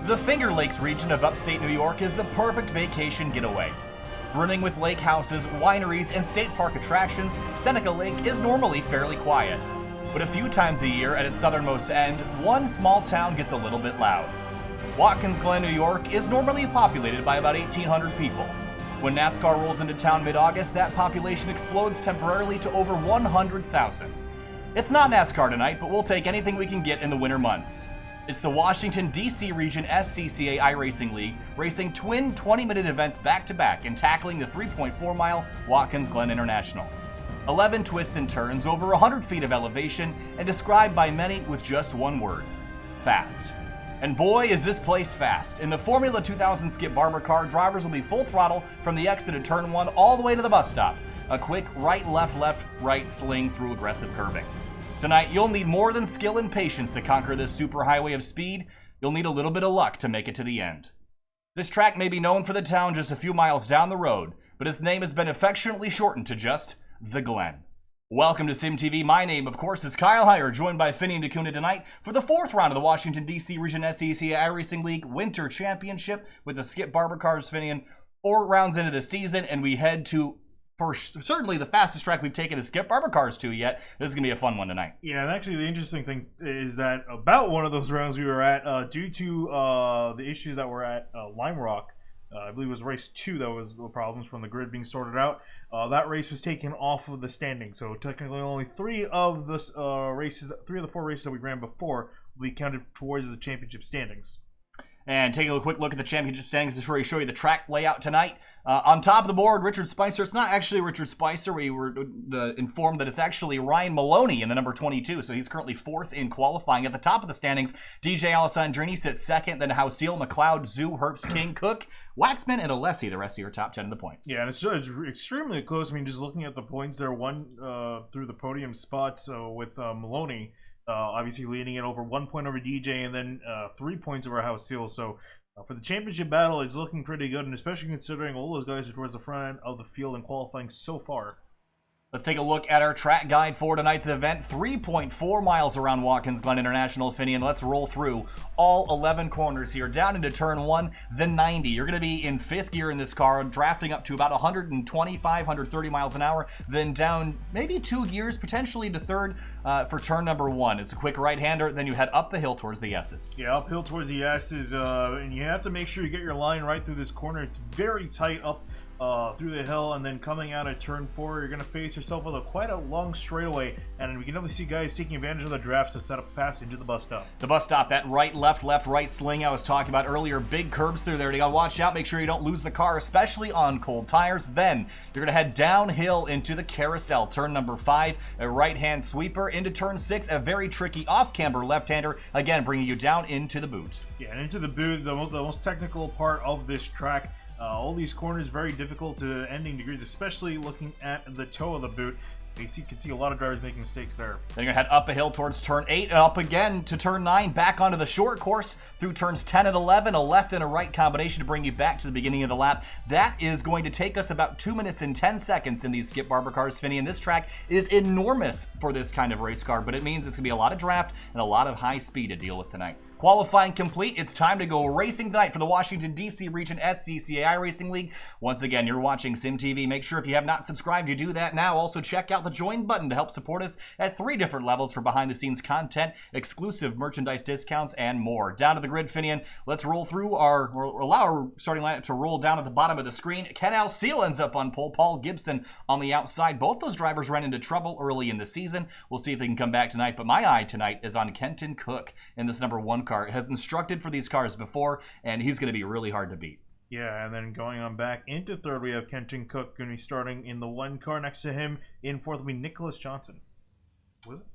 The Finger Lakes region of upstate New York is the perfect vacation getaway. Brimming with lake houses, wineries, and state park attractions, Seneca Lake is normally fairly quiet. But a few times a year at its southernmost end, one small town gets a little bit loud. Watkins Glen, New York is normally populated by about 1,800 people. When NASCAR rolls into town mid-August, that population explodes temporarily to over 100,000. It's not NASCAR tonight, but we'll take anything we can get in the winter months. It's the Washington, D.C. region SCCA iRacing League, racing twin 20-minute events back-to-back and tackling the 3.4-mile Watkins Glen International. 11 twists and turns, over 100 feet of elevation, and described by many with just one word: fast. And boy, is this place fast. In the Formula 2000 Skip Barber car, drivers will be full throttle from the exit of turn 1 all the way to the bus stop. A quick right, left, right sling through aggressive curbing. Tonight, you'll need more than skill and patience to conquer this superhighway of speed. You'll need a little bit of luck to make it to the end. This track may be known for the town just a few miles down the road, but its name has been affectionately shortened to just The Glen. Welcome to SimTV. My name, of course, is Kyle Heyer, joined by Finney and DeCuna tonight for the fourth round of the Washington, D.C. Region SCCA iRacing League Winter Championship with the Skip Barber cars, Finney. 4 rounds into the season, and we head to certainly the fastest track we've taken the Skip Barber cars to yet. This is going to be a fun one tonight. Yeah, and actually the interesting thing is that about one of those rounds we were at, due to the issues that were at Lime Rock, I believe it was race 2 that was the problems from the grid being sorted out. That race was taken off of the standing, so technically only 3 of the 4 races that we ran before will be counted towards the championship standings. And taking a quick look at the championship standings before we show you the track layout tonight. On top of the board, Richard Spicer. It's not actually Richard Spicer. We were informed that it's actually Ryan Maloney in the number 22, so he's currently 4th in qualifying. At the top of the standings, DJ Alessandrini sits 2nd, then Hausiel, McLeod, Zoo, Herbst, King, Cook, Waxman, and Alessi, the rest of your top 10 in the points. Yeah, and it's extremely close. I mean, just looking at the points there, through the podium spots with Maloney, obviously leading it over 1 point over DJ, and then 3 points over Hausiel. So for the championship battle, it's looking pretty good, and especially considering all those guys are towards the front end of the field and qualifying so far. Let's take a look at our track guide for tonight's event. 3.4 miles around Watkins Glen International, Finney, and let's roll through all 11 corners here. Down into turn 1, the 90. You're going to be in 5th gear in this car, drafting up to about 125, 130 miles an hour, then down maybe 2 gears, potentially to 3rd for turn number 1. It's a quick right-hander, then you head up the hill towards the S's. Yeah, uphill towards the S's, and you have to make sure you get your line right through this corner. It's very tight up through the hill, and then coming out at turn 4, you're going to face yourself with quite a long straightaway, and we can definitely see guys taking advantage of the draft to set up a pass into the bus stop. The bus stop, that right, left, right sling I was talking about earlier, big curbs through there. You got to watch out, make sure you don't lose the car, especially on cold tires. Then you're going to head downhill into the carousel, turn number 5, a right-hand sweeper, into turn 6, a very tricky off-camber left-hander, again bringing you down into the boot. Yeah, and into the boot, the most technical part of this track. All these corners very difficult to ending degrees, especially looking at the toe of the boot. You can see a lot of drivers making mistakes there. Then you're going to head up a hill towards turn 8 and up again to turn 9, back onto the short course through turns 10 and 11, a left and a right combination to bring you back to the beginning of the lap. That is going to take us about 2 minutes and 10 seconds in these Skip Barber cars, Finney, and this track is enormous for this kind of race car, but it means it's going to be a lot of draft and a lot of high speed to deal with tonight. Qualifying complete, it's time to go racing tonight for the Washington, D.C. Region SCCA iRacing League. Once again, you're watching SimTV. Make sure if you have not subscribed, you do that now. Also, check out the join button to help support us at 3 different levels for behind-the-scenes content, exclusive merchandise discounts, and more. Down to the grid, Finian. Let's roll through allow our starting lineup to roll down at the bottom of the screen. Ken Alseal ends up on pole. Paul Gibson on the outside. Both those drivers ran into trouble early in the season. We'll see if they can come back tonight, but my eye tonight is on Kenton Cook in this number 1 car. It has instructed for these cars before, and he's going to be really hard to beat. Yeah, and then going on back into 3rd, we have Kenton Cook going to be starting in the 1 car. Next to him in 4th will be Nicholas Johnson. Was it?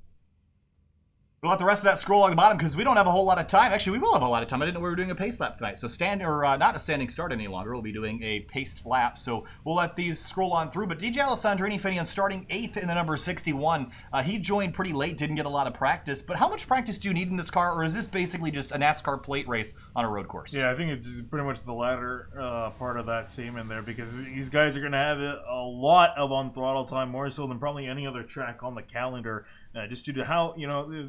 We'll let the rest of that scroll along the bottom because we don't have a whole lot of time. Actually, we will have a lot of time. I didn't know we were doing a pace lap tonight. So not a standing start any longer. We'll be doing a paced lap. So we'll let these scroll on through. But DJ Alessandrini, Finian, starting 8th in the number 61. He joined pretty late, didn't get a lot of practice. But how much practice do you need in this car? Or is this basically just a NASCAR plate race on a road course? Yeah, I think it's pretty much the latter part of that statement there, because these guys are going to have a lot of on-throttle time, more so than probably any other track on the calendar. Just due to how,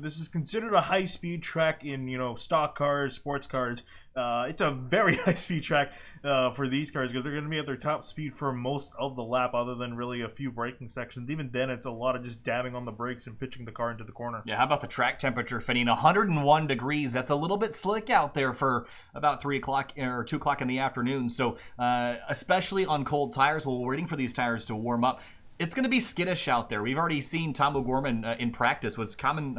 this course is considered a high-speed track in, stock cars, sports cars. It's a very high-speed track for these cars because they're going to be at their top speed for most of the lap, other than really a few braking sections. Even then, it's a lot of just dabbing on the brakes and pitching the car into the corner. Yeah, how about the track temperature, Finney? 101 degrees. That's a little bit slick out there for about 3 o'clock or 2 o'clock in the afternoon. So, especially on cold tires, while we're waiting for these tires to warm up, it's going to be skittish out there. We've already seen Tom O'Gorman in practice was commenting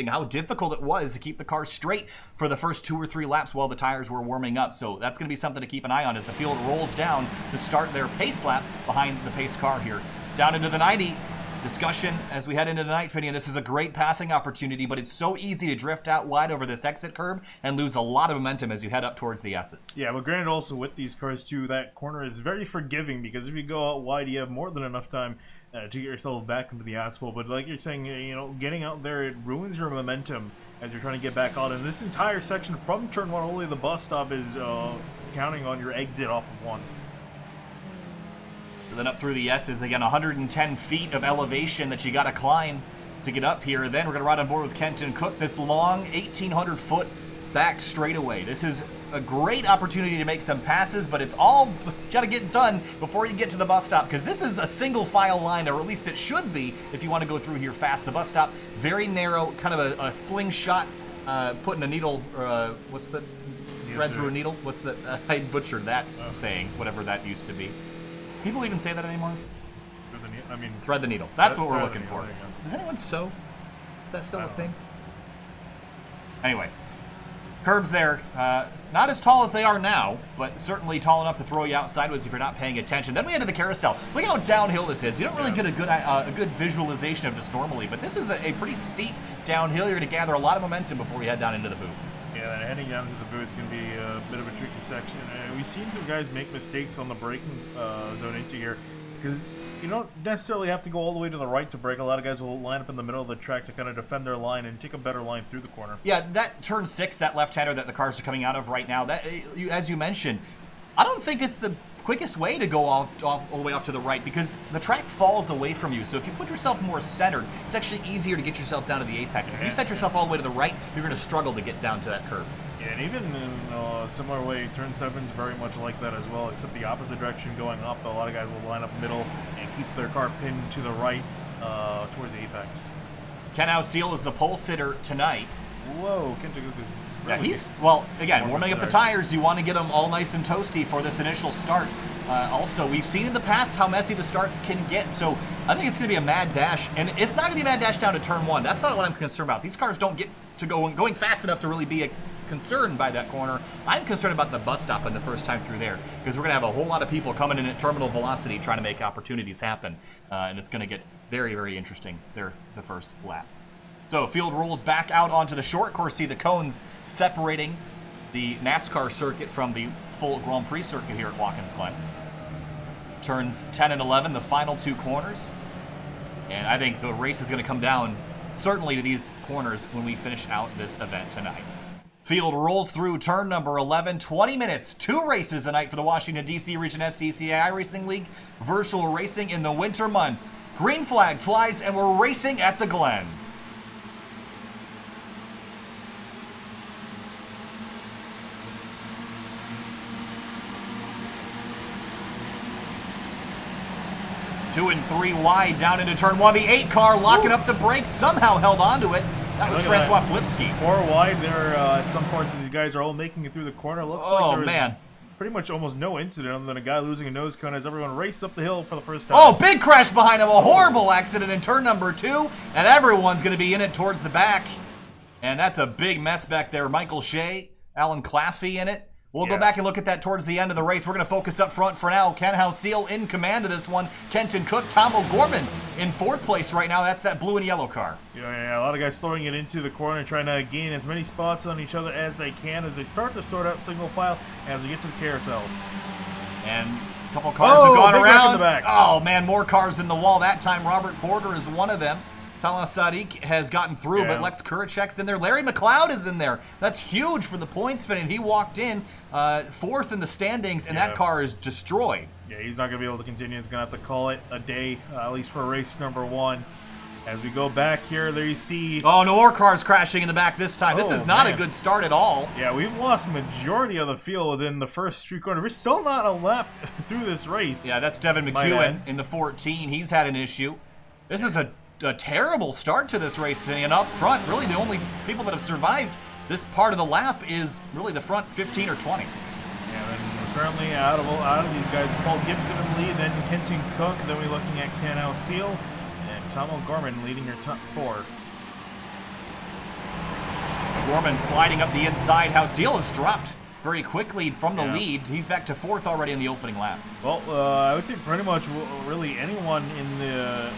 how difficult it was to keep the car straight for the first 2 or 3 laps while the tires were warming up. So that's going to be something to keep an eye on as the field rolls down to start their pace lap behind the pace car here. Down into the 90. Discussion as we head into tonight, Finney, and this is a great passing opportunity, but it's so easy to drift out wide over this exit curb and lose a lot of momentum as you head up towards the S's. Yeah, but granted also with these cars too, that corner is very forgiving because if you go out wide, you have more than enough time to get yourself back into the asphalt. But like you're saying, getting out there, it ruins your momentum as you're trying to get back out. And this entire section from turn 1 only the bus stop is counting on your exit off of 1. Then up through the S's, again, 110 feet of elevation that you got to climb to get up here. Then we're going to ride on board with Kenton Cook, this long 1,800-foot back straightaway. This is a great opportunity to make some passes, but it's all got to get done before you get to the bus stop, because this is a single file line, or at least it should be if you want to go through here fast. The bus stop, very narrow, kind of a slingshot, putting a needle, what's the thread through a needle? What's the, I butchered that saying, whatever that used to be. People even say that anymore? Thread the needle. That's what we're looking for. Does anyone sew? Is that still a thing? Anyway, curbs there. Not as tall as they are now, but certainly tall enough to throw you out sideways if you're not paying attention. Then we enter the carousel. Look how downhill this is. You don't really get a good visualization of this normally, but this is a pretty steep downhill. You're going to gather a lot of momentum before you head down into the booth. Yeah, and heading down to the booth is going to be a bit of a tricky section. We've seen some guys make mistakes on the braking zone into here because you don't necessarily have to go all the way to the right to brake. A lot of guys will line up in the middle of the track to kind of defend their line and take a better line through the corner. Yeah, that turn 6, that left-hander that the cars are coming out of right now, that, as you mentioned, I don't think it's the quickest way to go all the way off to the right because the track falls away from you. So if you put yourself more centered, it's actually easier to get yourself down to the apex. If you set yourself all the way to the right, you're going to struggle to get down to that curve. Yeah, and even in a similar way, turn 7 is very much like that as well, except the opposite direction going up. A lot of guys will line up middle and keep their car pinned to the right towards the apex. Ken Seal is the pole sitter tonight. Whoa, Kenton Cook is... Yeah, he's, well, again, warming up the tires. You want to get them all nice and toasty for this initial start. Also, we've seen in the past how messy the starts can get, so I think it's going to be a mad dash. And it's not going to be a mad dash down to turn 1. That's not what I'm concerned about. These cars don't get to going fast enough to really be concerned by that corner. I'm concerned about the bus stop and the first time through there, because we're going to have a whole lot of people coming in at terminal velocity trying to make opportunities happen. And it's going to get very, very interesting there the first lap. So field rolls back out onto the short course. See the cones separating the NASCAR circuit from the full Grand Prix circuit here at Watkins Glen. Turns 10 and 11, the final 2 corners. And I think the race is going to come down certainly to these corners when we finish out this event tonight. Field rolls through turn number 11, 20 minutes, 2 races tonight for the Washington, D.C. Region SCCA iRacing League, virtual racing in the winter months. Green flag flies and we're racing at the Glen. Two and 3 wide down into turn 1. The 8 car locking up the brakes, somehow held onto it. That was Francois Flipsky. 4 wide there at some parts. These guys are all making it through the corner. Looks like there was pretty much almost no incident other than a guy losing a nose cone as everyone raced up the hill for the first time. Oh, big crash behind him. A horrible accident in turn number 2. And everyone's going to be in it towards the back. And that's a big mess back there. Michael Shea, Alan Claffey in it. We'll go back and look at that towards the end of the race. We're going to focus up front for now. Ken Seal in command of this one. Kenton Cook, Tom O'Gorman in 4th place right now. That's that blue and yellow car. Yeah, a lot of guys throwing it into the corner, trying to gain as many spots on each other as they can as they start to sort out single file as we get to the carousel. And a couple cars have gone around. In the back. Oh, man, more cars in the wall. That time, Robert Porter is one of them. Talon Sadiq has gotten through, but Lex Kurachek's in there. Larry McLeod is in there. That's huge for the points fin, and he walked in 4th in the standings, and that car is destroyed. Yeah, he's not going to be able to continue. He's going to have to call it a day, at least for race number 1. As we go back here, there you see... Oh, no more cars crashing in the back this time. This Oh, is not man. a good start at all. Yeah, we've lost majority of the field within the first 3 quarters. We're still not a lap through this race. Yeah, that's Devin Might McEwen add. in the 14. He's had an issue. This is a terrible start to this race, and up front, really the only people that have survived this part of the lap is really the front 15 or 20. Yeah, and currently out of these guys, Paul Gibson in the lead, then Kenton Cook, then we're looking at Ken O'Seal, and Tom O'Gorman leading your top 4. Gorman sliding up the inside. Houseal has dropped very quickly from the lead. He's back to 4th already in the opening lap. Well, I would say pretty much really anyone in the...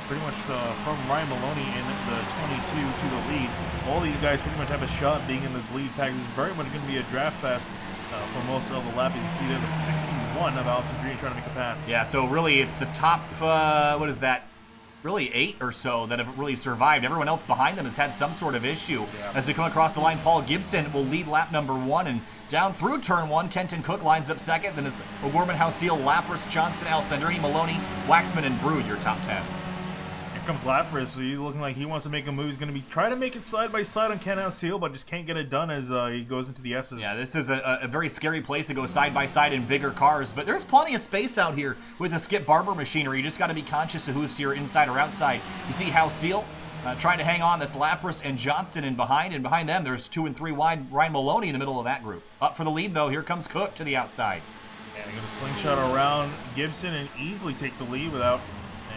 Pretty much from Ryan Maloney in the 22 to the lead. All these guys pretty much have a shot being in this lead pack. This is very much going to be a draft fest for most of the lap. You see there the 61 of Allison Green trying to make a pass. Yeah, so really it's the top, what is that? Really 8 or so that have really survived. Everyone else behind them has had some sort of issue. Yeah. As we come across the line, Paul Gibson will lead lap number 1, and down through turn 1, Kenton Cook lines up 2nd. Then it's O'Gorman, Houseal, Lapras, Johnson, Alessandrini, Maloney, Waxman, and Brood, your top 10. Comes Lapras, so he's looking like he wants to make a move. He's going to be trying to make it side by side on Ken O'Seal, but just can't get it done as he goes into the S's. Yeah, this is a very scary place to go side by side in bigger cars, but there's plenty of space out here with the Skip Barber machinery. You just got to be conscious of who's to your inside or outside. You see Houseal trying to hang on. That's Lapras and Johnston in behind, and behind them there's 2 and 3 wide. Ryan Maloney in the middle of that group. Up for the lead though. Here comes Cook to the outside. And they're going to slingshot around Gibson and easily take the lead without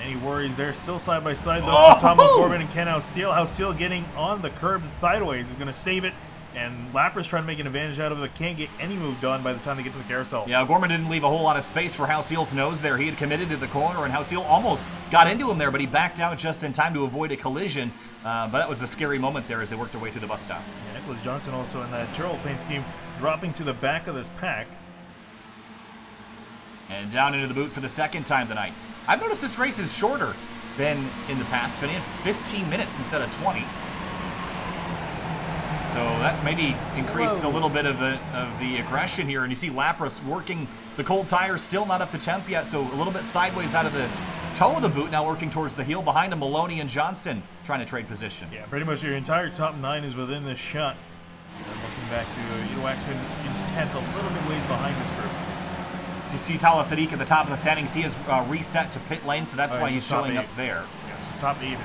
any worries there. Still side by side though. Oh! Tom O'Gorman and Ken O'Seal. Houseal getting on the curbs sideways is going to save it. And Lapras trying to make an advantage out of it. Can't get any move done by the time they get to the carousel. Yeah, Gorman didn't leave a whole lot of space for Houseal's nose there. He had committed to the corner, and Houseal almost got into him there, but he backed out just in time to avoid a collision. But that was a scary moment there as they worked their way through the bus stop. Yeah, Nicholas Johnson also in that Terrell paint scheme, dropping to the back of this pack. And down into the boot for the 2nd time tonight. I've noticed this race is shorter than in the past, Finian. 15 minutes instead of 20. So that maybe increased a little bit of the aggression here. And you see Lapras working the cold tires, still not up to temp yet, so a little bit sideways out of the toe of the boot, now working towards the heel. Behind him, Maloney and Johnson trying to trade position. Yeah, pretty much your entire top 9 is within this shot. And looking back to Waxman in 10th, a little bit ways behind this group. You see Tala Sadiq at the top of the standings. He is reset to pit lane, so that's why he's showing up there. Yeah, so top 8 is in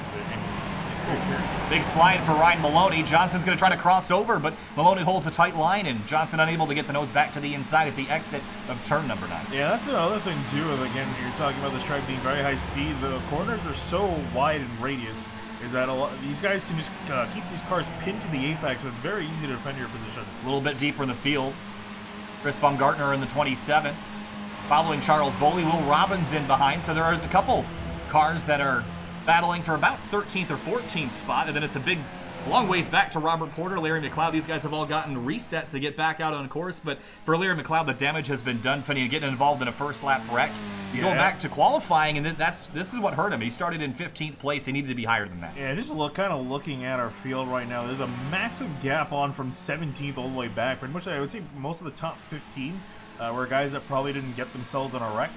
Big slide for Ryan Maloney. Johnson's going to try to cross over, but Maloney holds a tight line, and Johnson unable to get the nose back to the inside at the exit of turn number 9. Yeah, that's another thing, too. Again, you're talking about this track being very high speed. The corners are so wide in radius, is that these guys can just keep these cars pinned to the apex, so it's very easy to defend your position. A little bit deeper in the field. Chris Baumgartner in the 27. Following Charles Boley, Will Robbins in behind. So there is a couple cars that are battling for about 13th or 14th spot, and then it's a big long ways back to Robert Porter, Larry McLeod. These guys have all gotten resets to get back out on course, but for Larry McLeod, the damage has been done. Funny, getting involved in a first lap wreck. You go back to qualifying, and this is what hurt him. He started in 15th place. They needed to be higher than that. Yeah, just kind of looking at our field right now, there's a massive gap on from 17th all the way back. Pretty much, I would say most of the top 15 were guys that probably didn't get themselves in a wreck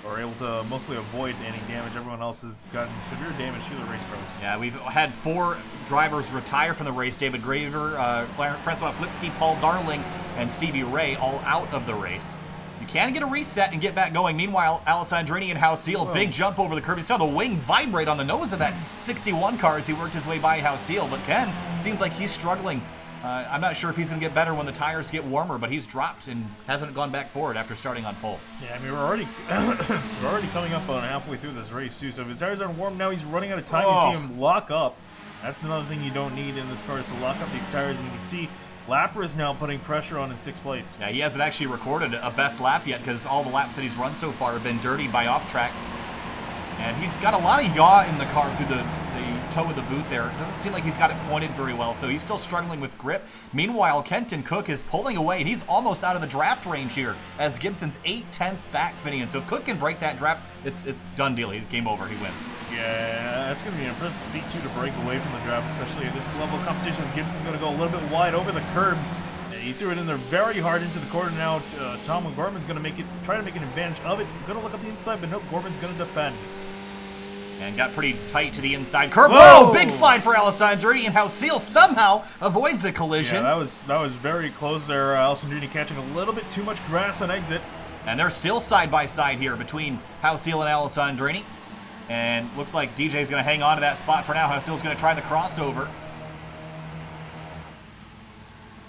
or able to mostly avoid any damage. Everyone else has gotten severe damage through the race cars. Yeah, we've had 4 drivers retire from the race. David Graver, Francois Flipsky, Paul Darling, and Stevie Ray all out of the race. You can get a reset and get back going. Meanwhile, Alessandrini and Houseal, big jump over the curb. You saw the wing vibrate on the nose of that 61 car as he worked his way by Houseal. But Ken seems like he's struggling. I'm not sure if he's going to get better when the tires get warmer, but he's dropped and hasn't gone back forward after starting on pole. Yeah, I mean, we're already coming up on halfway through this race, too. So if the tires aren't warm now, he's running out of time. You see him lock up. That's another thing you don't need in this car is to lock up these tires. And you can see Lapras now putting pressure on in 6th place. Yeah, he hasn't actually recorded a best lap yet because all the laps that he's run so far have been dirty by off tracks. And he's got a lot of yaw in the car through the toe of the boot there. It doesn't seem like he's got it pointed very well, so he's still struggling with grip. Meanwhile, Kenton Cook is pulling away, and he's almost out of the draft range here as Gibson's 8/10 back, Finian. So if Cook can break that draft, it's done deal. Game over. He wins. Yeah, that's going to be an impressive feat, too, to break away from the draft, especially at this level of competition. Gibson's going to go a little bit wide over the curbs. He threw it in there very hard into the corner. Now Tom Gorman's going to try to make an advantage of it. Going to look up the inside, but nope, Gorman's going to defend. And got pretty tight to the inside curb. Whoa! Whoa! Big slide for Alessandrini, and Houseel somehow avoids the collision. Yeah, that was very close there. Alessandrini catching a little bit too much grass on exit. And they're still side by side here between Houseel and Alessandrini. And looks like DJ's going to hang on to that spot for now. Houseel's going to try the crossover.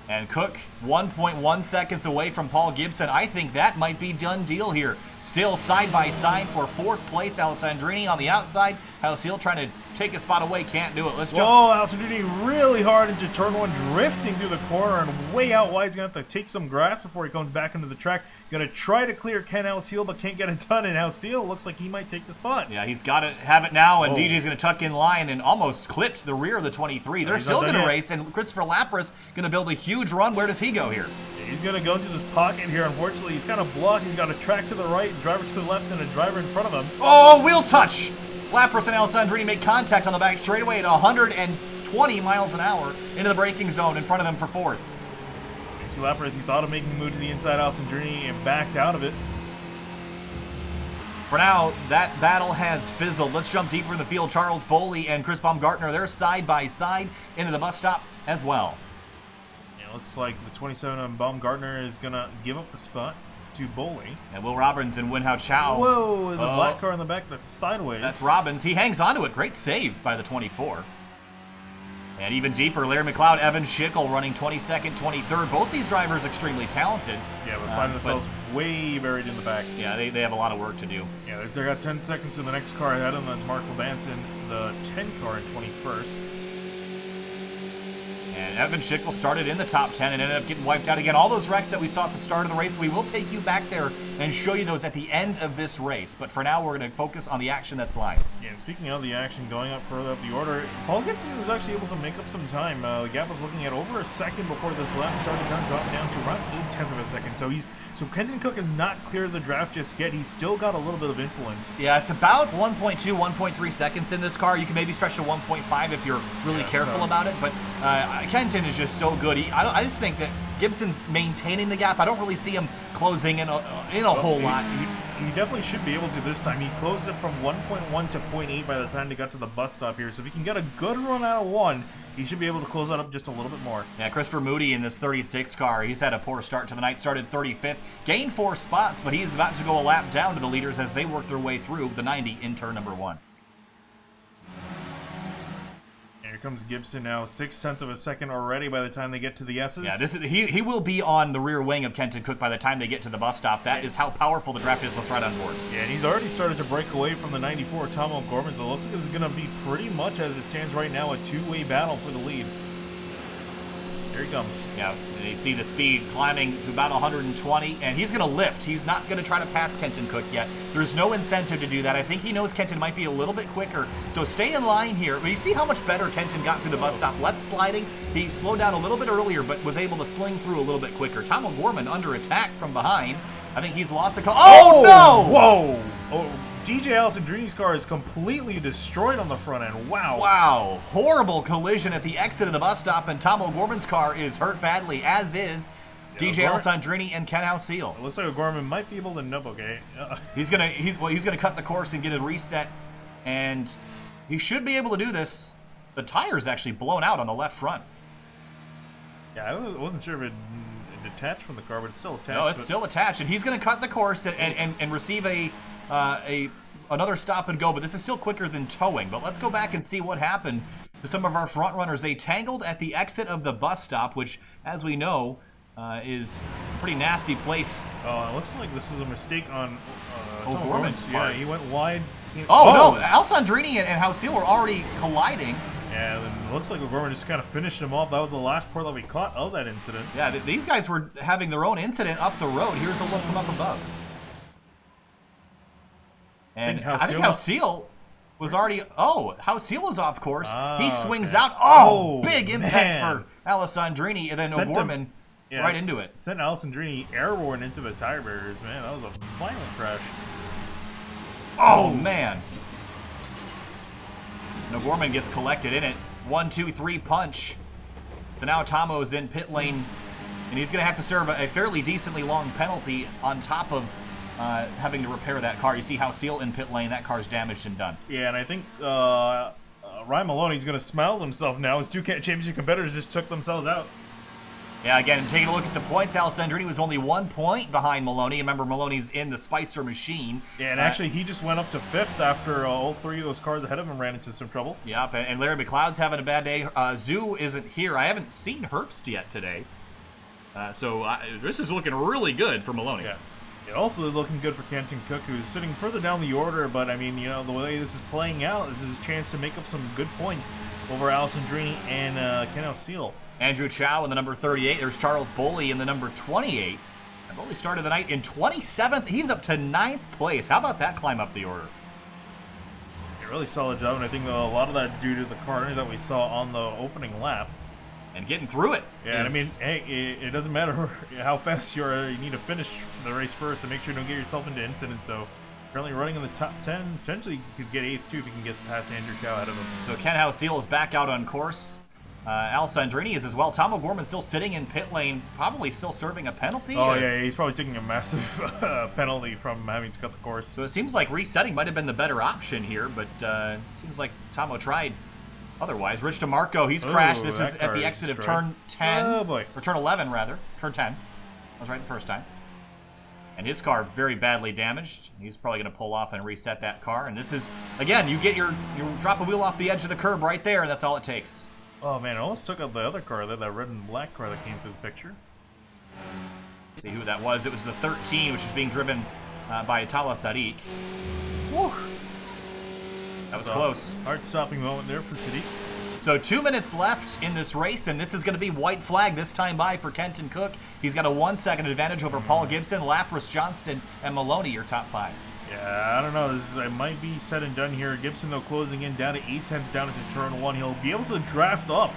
And Cook, 1.1 seconds away from Paul Gibson. I think that might be done deal here. Still side by side for 4th place. Alessandrini on the outside. Houseel trying to take a spot away. Can't do it. Let's jump. Whoa, Alessandrini really hard into turn 1, drifting through the corner and way out wide. He's going to have to take some grass before he comes back into the track. Going to try to clear Ken Houseel, but can't get it done. And Houseel looks like he might take the spot. Yeah, he's got to have it now, and DJ's going to tuck in line and almost clips the rear of the 23. They're still going to race, and Christopher Lapras going to build a huge run. Where does he go here? He's going to go into this pocket here. Unfortunately, he's kind of blocked. He's got a track to the right, driver to the left, and a driver in front of him. Oh, wheels touch! Lapras and Alessandrini make contact on the back straightaway at 120 miles an hour into the braking zone in front of them for 4th. Lapras, he thought of making the move to the inside, Alessandrini, and backed out of it. For now, that battle has fizzled. Let's jump deeper in the field. Charles Boley and Chris Baumgartner, they're side by side into the bus stop as well. It looks like the 27 on Baumgartner is going to give up the spot to Boley. And Will Robbins and Wenhao Chow. Whoa, there's a black car in the back that's sideways. That's Robbins. He hangs onto it. Great save by the 24. And even deeper, Larry McLeod, Evan Schickel running 22nd, 23rd. Both these drivers extremely talented. Yeah, but find themselves way buried in the back. Yeah, they have a lot of work to do. Yeah, they got 10 seconds in the next car ahead of them. That's Mark Lebanson, the 10 car in 21st. And Evan Schickel started in the top 10 and ended up getting wiped out again. All those wrecks that we saw at the start of the race, we will take you back there and show you those at the end of this race. But for now, we're going to focus on the action that's live. Yeah, speaking of the action, going up further up the order, Paul Gibson was actually able to make up some time. The gap was looking at over a second before this lap started, dropped down to around 0.8 of a second. So Kenton Cook has not cleared the draft just yet. He's still got a little bit of influence. Yeah, it's about 1.2, 1.3 seconds in this car. You can maybe stretch to 1.5 if you're really careful about it. But Kenton is just so good. I just think that Gibson's maintaining the gap. I don't really see him closing in a whole lot. He definitely should be able to this time. He closed it from 1.1 to 0.8 by the time they got to the bus stop here. So if he can get a good run out of 1, he should be able to close that up just a little bit more. Yeah, Christopher Moody in this 36 car, he's had a poor start to the night. Started 35th, gained 4 spots, but he's about to go a lap down to the leaders as they work their way through the 90 in turn number 1. Here comes Gibson now, 0.6 of a second already by the time they get to the S's. Yeah, he will be on the rear wing of Kenton Cook by the time they get to the bus stop. That is how powerful the draft is. Let's ride on board. Yeah, and he's already started to break away from the 94 Tom O'Gorman, so it looks like this is going to be pretty much as it stands right now, a two-way battle for the lead. Here he comes. Yeah, and you see the speed climbing to about 120, and he's going to lift. He's not going to try to pass Kenton Cook yet. There's no incentive to do that. I think he knows Kenton might be a little bit quicker, so stay in line here. But you see how much better Kenton got through the bus stop. Less sliding. He slowed down a little bit earlier, but was able to sling through a little bit quicker. Tom O'Gorman under attack from behind. I think he's lost a couple. Oh, no! Whoa! Oh, DJ Alessandrini's car is completely destroyed on the front end. Wow. Wow. Horrible collision at the exit of the bus stop, and Tom O'Gorman's car is hurt badly, as is DJ Alessandrini and Ken Houseel. It looks like O'Gorman might be able to nub, okay. He's gonna cut the course and get a reset, and he should be able to do this. The tire's actually blown out on the left front. Yeah, I wasn't sure if it detached from the car, but it's still attached. No, it's still attached, and he's gonna cut the course and receive another stop and go, but this is still quicker than towing. But let's go back and see what happened to some of our front runners. They tangled at the exit of the bus stop, which, as we know, is a pretty nasty place. Oh, it looks like this is a mistake on O'Gorman's part. Yeah, he went wide. No, Alessandrini and Houseel were already colliding. Yeah, and it looks like O'Gorman just kind of finished him off. That was the last part that we caught of that incident. Yeah, these guys were having their own incident up the road. Here's a look from up above. And I think Houseel was already... Oh, Houseel was off course. He swings out. Oh, big impact for Alessandrini. And then O'Gorman right into it. Sent Alessandrini airborne into the tire barriers, man. That was a violent crash. Oh, man. And O'Gorman gets collected in it. 1, 2, 3 punch. So now Tomo's in pit lane. And he's going to have to serve a fairly decently long penalty on top of having to repair that car. You see how Seal in pit lane, that car's damaged and done. Yeah, and I think Ryan Maloney's going to smell himself now. His two championship competitors just took themselves out. Yeah, again, taking a look at the points, Alessandrini was only 1 point behind Maloney. Remember, Maloney's in the Spicer machine. Yeah, and actually, he just went up to 5th after all 3 of those cars ahead of him ran into some trouble. Yep, and Larry McLeod's having a bad day. Zoo isn't here. I haven't seen Herbst yet today. So this is looking really good for Maloney. Yeah. It also is looking good for Kenton Cook, who's sitting further down the order, but I mean, the way this is playing out, this is his chance to make up some good points over Alessandrini and Ken Seal. Andrew Chow in the number 38. There's Charles Boley in the number 28. And Boley started the night in 27th. He's up to 9th place. How about that climb up the order? A really solid job, and I think a lot of that's due to the car that we saw on the opening lap. And getting through it. Yeah, I mean, hey, it doesn't matter how fast you are. You need to finish the race first and make sure you don't get yourself into incidents. So, currently running in the top 10. Potentially, you could get 8th, too, if you can get past Andrew Chow out of him. So, Ken House-Seal is back out on course. Alessandrini is as well. Tom O'Gorman still sitting in pit lane, probably still serving a penalty. Oh, yeah, he's probably taking a massive penalty from having to cut the course. So, it seems like resetting might have been the better option here, but it seems like Tomo tried otherwise. Rich DeMarco, he's crashed. This is at the exit of turn 10. Oh, boy. Or turn 11, rather. Turn 10. I was right the first time. And his car very badly damaged. He's probably going to pull off and reset that car. And this is, again, you drop a wheel off the edge of the curb right there, and that's all it takes. Oh, man, I almost took out the other car there, that red and black car that came through the picture. See who that was. It was the 13, which was being driven by Atala Sadiq. Woo! That was close. Heart-stopping moment there for Sadiq. So 2 minutes left in this race, and this is going to be white flag this time by for Kenton Cook. He's got a 1 second advantage over Paul Gibson, Lapras, Johnston, and Maloney, your top 5. Yeah, I don't know. It might be said and done here. Gibson, though, closing in down to 8/10 down into turn 1. He'll be able to draft up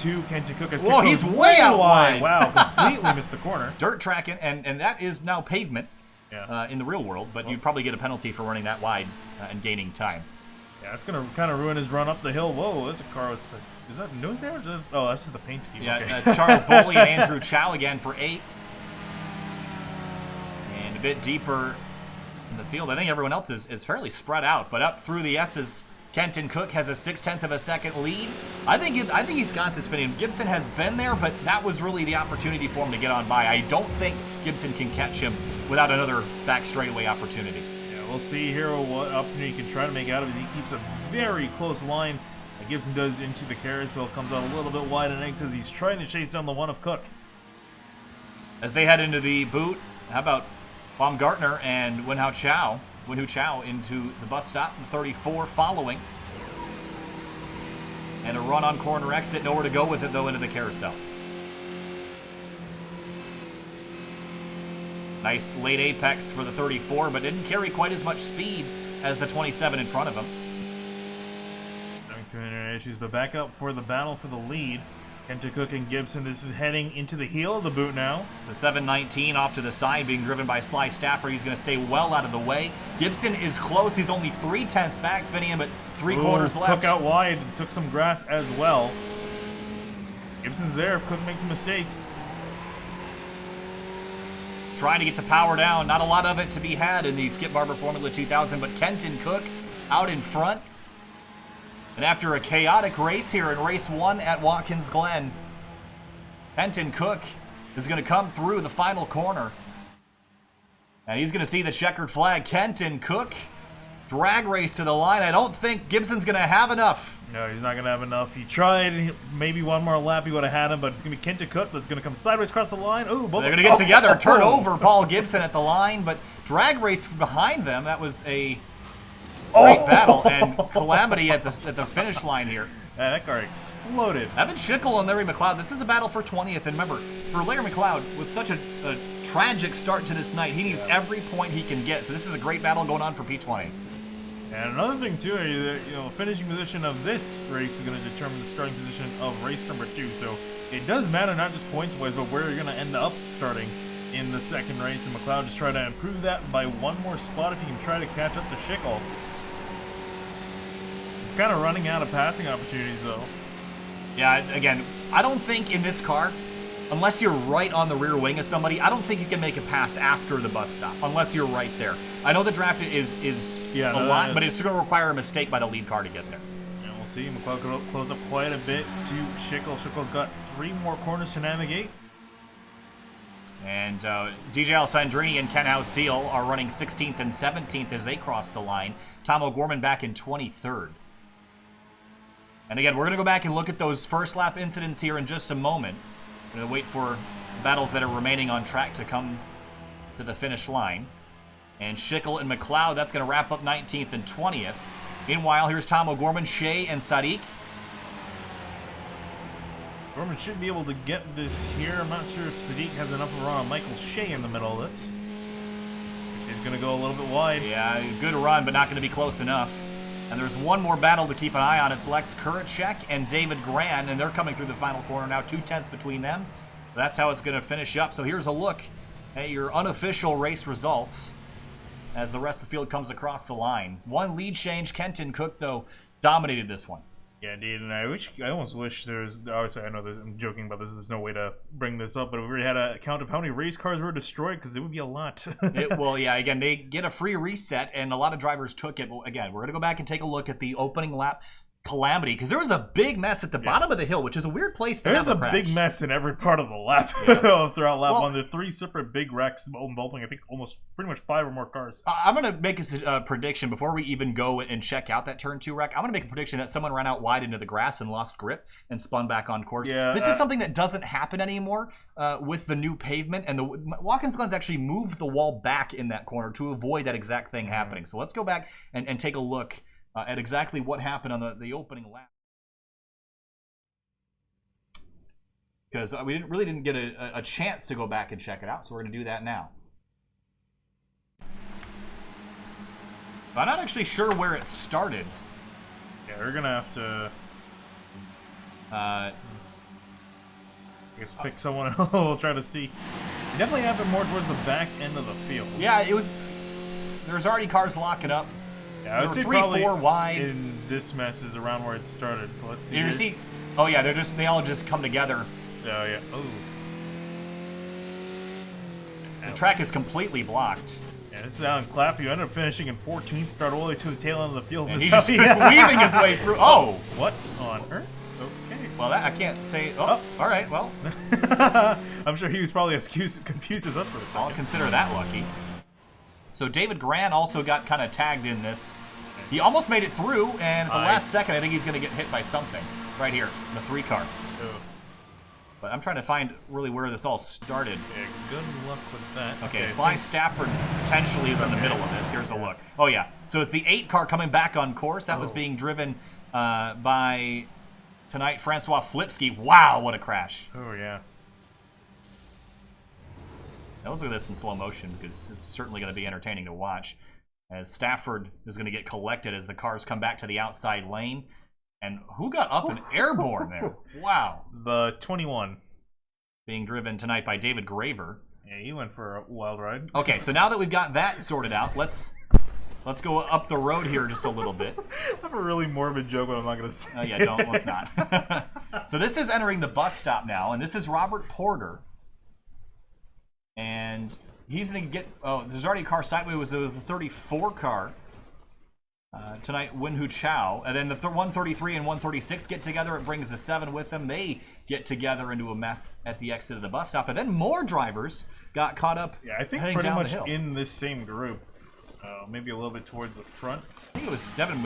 to Kenton Cook. Whoa, he's way out wide. Wow, completely missed the corner. Dirt track, and that is now pavement in the real world, but you'd probably get a penalty for running that wide and gaining time. Yeah, it's going to kind of ruin his run up the hill. Whoa, that's a car. Is that nose damage? Oh, that's just the paint scheme. Yeah, okay. That's Charles Boley and Andrew Chow again for 8th. And a bit deeper in the field. I think everyone else is fairly spread out, but up through the S's, Kenton Cook has a 0.6 of a second lead. I think he's got this fitting. Gibson has been there, but that was really the opportunity for him to get on by. I don't think Gibson can catch him without another back straightaway opportunity. We'll see here what opportunity he can try to make out of it. He keeps a very close line. Gibson does into the carousel, comes out a little bit wide and exits. He's trying to chase down the one of Cook. As they head into the boot, how about Baumgartner and Wenhu Chow into the bus stop, 34 following. And a run on corner exit, nowhere to go with it though into the carousel. Nice late apex for the 34, but didn't carry quite as much speed as the 27 in front of him. Having two internet issues, but back up for the battle for the lead. Kenton Cook and Gibson. This is heading into the heel of the boot now. It's the 719 off to the side, being driven by Sly Stafford. He's going to stay well out of the way. Gibson is close. He's only 3/10 back, Finian, but 3/4 left. Cook out wide and took some grass as well. Gibson's there if Cook makes a mistake. Trying to get the power down. Not a lot of it to be had in the Skip Barber Formula 2000, but Kenton Cook out in front. And after a chaotic race here in race 1 at Watkins Glen, Kenton Cook is going to come through the final corner. And he's going to see the checkered flag. Kenton Cook, drag race to the line. I don't think Gibson's going to have enough. No, he's not going to have enough. He tried. Maybe one more lap he would have had him, but it's going to be Kenton Cook that's going to come sideways across the line. Ooh, both they're going to get together, turn over Paul Gibson at the line, but drag race behind them. That was a great battle and calamity at the finish line here. Yeah, that car exploded. Evan Schickel and Larry McLeod. This is a battle for 20th. And remember, for Larry McLeod, with such a tragic start to this night, he needs every point he can get. So this is a great battle going on for P20. And another thing too, finishing position of this race is going to determine the starting position of race number 2. So it does matter not just points wise, but where you're going to end up starting in the second race. And McLeod just try to improve that by one more spot if he can try to catch up to Schickel. He's kind of running out of passing opportunities though. Yeah, again, I don't think in this car unless you're right on the rear wing of somebody, I don't think you can make a pass after the bus stop, unless you're right there. I know the draft is a lot, but it's going to require a mistake by the lead car to get there. And we'll see. McLeod closed up quite a bit to Schickel. Schickel's got 3 more corners to navigate. And DJ Alessandrini and Ken House-Seal are running 16th and 17th as they cross the line. Tom O'Gorman back in 23rd. And again, we're going to go back and look at those first lap incidents here in just a moment. We're going to wait for battles that are remaining on track to come to the finish line. And Schickel and McLeod, that's going to wrap up 19th and 20th. Meanwhile, here's Tom O'Gorman, Shea, and Sadiq. Gorman should be able to get this here. I'm not sure if Sadiq has enough of a run on Michael Shea in the middle of this. He's going to go a little bit wide. Yeah, good run, but not going to be close enough. And there's one more battle to keep an eye on. It's Lex Kuracek and David Gran, and they're coming through the final corner now. 2/10 between them. That's how it's going to finish up. So here's a look at your unofficial race results as the rest of the field comes across the line. One lead change. Kenton Cook, though, dominated this one. Yeah, indeed, and I almost wish there's. Obviously, I know I'm joking about this. There's no way to bring this up, but if we really had a count of how many race cars were destroyed, because it would be a lot. Well, yeah. Again, they get a free reset, and a lot of drivers took it. Well, again, we're gonna go back and take a look at the opening lap calamity, because there was a big mess at the bottom of the hill, which is a weird place to have a crash. There's a big mess in every part of the lap throughout lap 1. There are 3 separate big wrecks involving, I think, pretty much 5 or more cars. I'm going to make a prediction before we even go and check out that turn 2 wreck. I'm going to make a prediction that someone ran out wide into the grass and lost grip and spun back on course. Yeah, this is something that doesn't happen anymore with the new pavement, and the Watkins Glen's actually moved the wall back in that corner to avoid that exact thing happening. So let's go back and take a look at exactly what happened on the opening lap. Because we really didn't get a chance to go back and check it out, so we're going to do that now. I'm not actually sure where it started. Yeah, we're going to have to... I guess pick someone else. We'll try to see. It definitely happened more towards the back end of the field. Yeah, it was... There's already cars locking up. Yeah, I would say 3-4 wide. In this mess is around where it started. So let's see. You see? Oh yeah, they all just come together. Oh yeah. Oh. The track is completely blocked. Yeah, this is Alan Claffey. You ended up finishing in 14th, start all the way to the tail end of the field. And he's just weaving his way through. Oh! What on earth? Okay. Well, I can't say. Oh, all right. Well, I'm sure he was probably as confused as us for a second. I'll consider that lucky. So David Gran also got kind of tagged in this. He almost made it through, and at the last second, I think he's going to get hit by something right here, the 3 car. Oh. But I'm trying to find really where this all started. Yeah, good luck with that. Okay, Sly Stafford potentially is in the middle of this. Here's a look. Oh, yeah. So it's the 8 car coming back on course. That was being driven by tonight Francois Flipsky. Wow, what a crash. Oh, yeah. Now let's look at this in slow motion, because it's certainly going to be entertaining to watch. As Stafford is going to get collected as the cars come back to the outside lane. And who got up and airborne there? Wow. The 21. Being driven tonight by David Graver. Yeah, he went for a wild ride. Okay, so now that we've got that sorted out, let's go up the road here just a little bit. I have a really morbid joke, but I'm not going to say. Yeah, let's not. So this is entering the bus stop now, and this is Robert Porter. And he's going to get... Oh, there's already a car sideways. It was a 34 car. Tonight, Wenhu Chow. And then the 133 and 136 get together. It brings the 7 with them. They get together into a mess at the exit of the bus stop. And then more drivers got caught up. Yeah, I think pretty much in this same group. Maybe a little bit towards the front. I think it was Devin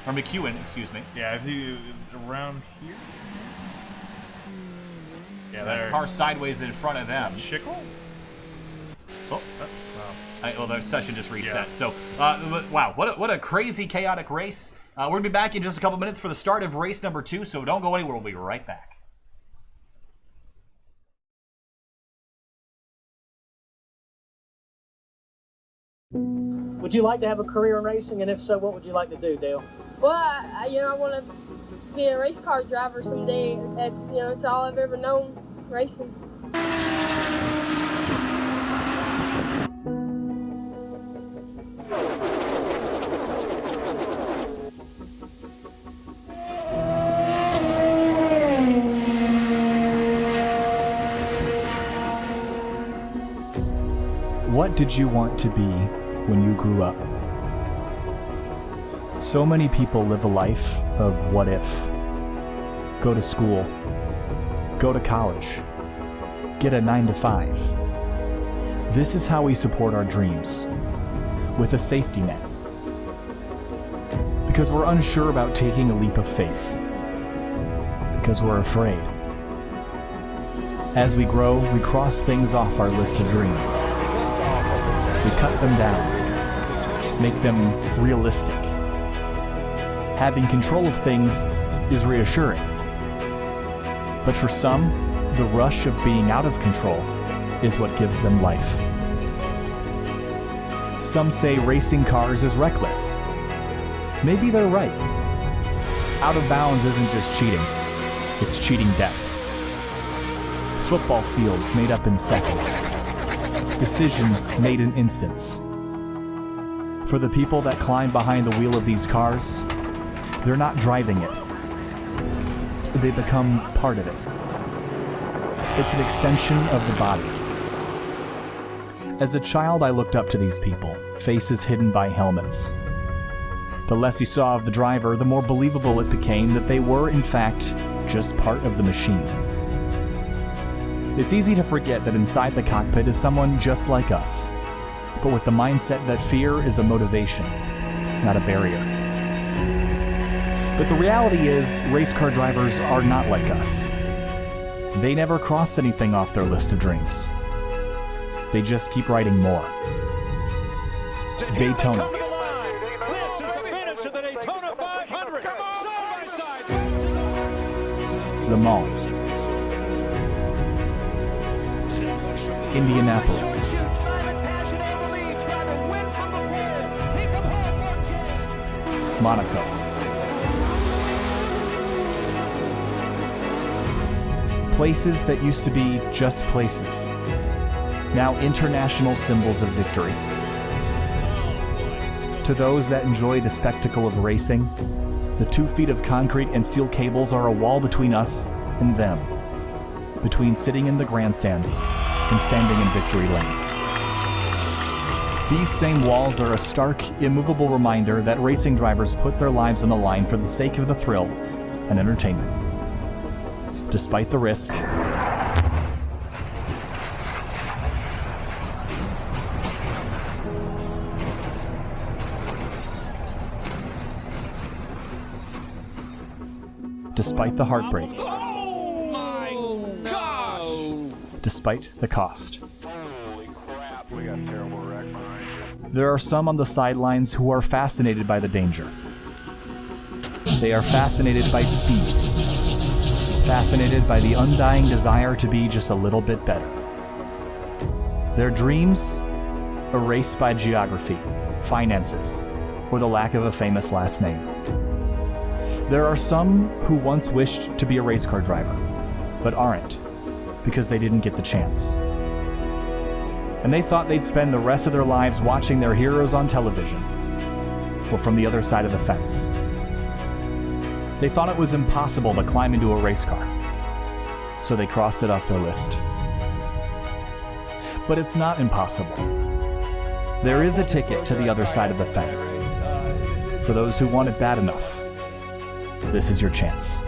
McEwen, excuse me. Yeah, I think around here. Yeah, that car sideways in front of them. Schickel? Oh, wow. Well, the session just reset. Yeah. So, wow, what a crazy, chaotic race. We're going to be back in just a couple minutes for the start of race number 2, so don't go anywhere. We'll be right back. Would you like to have a career in racing, and if so, what would you like to do, Dale? Well, I want to be a race car driver someday. That's, it's all I've ever known, racing. What did you want to be when you grew up? So many people live a life of what if. Go to school. Go to college. Get a 9-to-5. This is how we support our dreams, with a safety net. Because we're unsure about taking a leap of faith. Because we're afraid. As we grow, we cross things off our list of dreams. We cut them down, make them realistic. Having control of things is reassuring. But for some, the rush of being out of control is what gives them life. Some say racing cars is reckless. Maybe they're right. Out of bounds isn't just cheating, it's cheating death. Football fields made up in seconds. Decisions made in instants. For the people that climb behind the wheel of these cars, they're not driving it. They become part of it. It's an extension of the body. As a child, I looked up to these people, faces hidden by helmets. The less you saw of the driver, the more believable it became that they were, in fact, just part of the machine. It's easy to forget that inside the cockpit is someone just like us, but with the mindset that fear is a motivation, not a barrier. But the reality is, race car drivers are not like us. They never cross anything off their list of dreams. They just keep writing more. Daytona. This is the finish of the Daytona 500. Side by side. Le Mans. Indianapolis. Monaco. Places that used to be just places, now international symbols of victory. To those that enjoy the spectacle of racing, the 2 feet of concrete and steel cables are a wall between us and them, between sitting in the grandstands and standing in victory lane. These same walls are a stark, immovable reminder that racing drivers put their lives on the line for the sake of the thrill and entertainment. Despite the risk, despite the heartbreak, Oh my gosh! despite the cost. Holy crap, we got a terrible wreck behind you. There are some on the sidelines who are fascinated by the danger. They are fascinated by speed, fascinated by the undying desire to be just a little bit better. Their dreams erased by geography, finances, or the lack of a famous last name. There are some who once wished to be a race car driver, but aren't, because they didn't get the chance. And they thought they'd spend the rest of their lives watching their heroes on television, or from the other side of the fence. They thought it was impossible to climb into a race car, so they crossed it off their list. But it's not impossible. There is a ticket to the other side of the fence. For those who want it bad enough, this is your chance.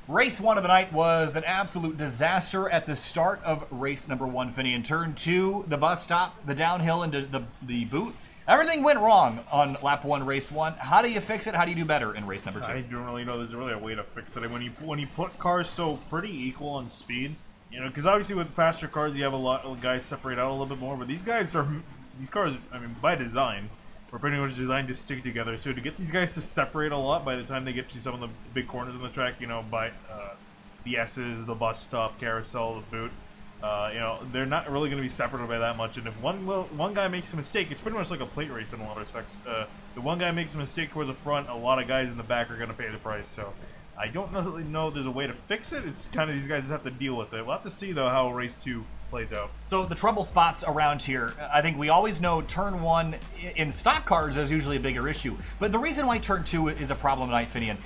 Race 1 of the night was an absolute disaster at the start of race number 1, Finney. In turn 2, the bus stop, the downhill into the boot, Everything went wrong on lap 1, race 1. How do you fix it? How do you do better in race number 2? I don't really know. There's really a way to fix it. When you put cars so pretty equal on speed, you know, because obviously with faster cars you have a lot of guys separate out a little bit more. But these cars, I mean, by design, were pretty much designed to stick together. So to get these guys to separate a lot by the time they get to some of the big corners on the track, you know, by the S's, the bus stop, carousel, the boot. You know, they're not really going to be separated by that much, and if one guy makes a mistake, it's pretty much like a plate race in a lot of respects. The one guy makes a mistake towards the front, a lot of guys in the back are going to pay the price. So I don't really know if there's a way to fix it. It's kind of these guys have to deal with it. We'll have to see though how race 2 plays out. So the trouble spots around here, I think we always know turn 1 in stock cars is usually a bigger issue. But the reason why turn 2 is a problem tonight, Finian,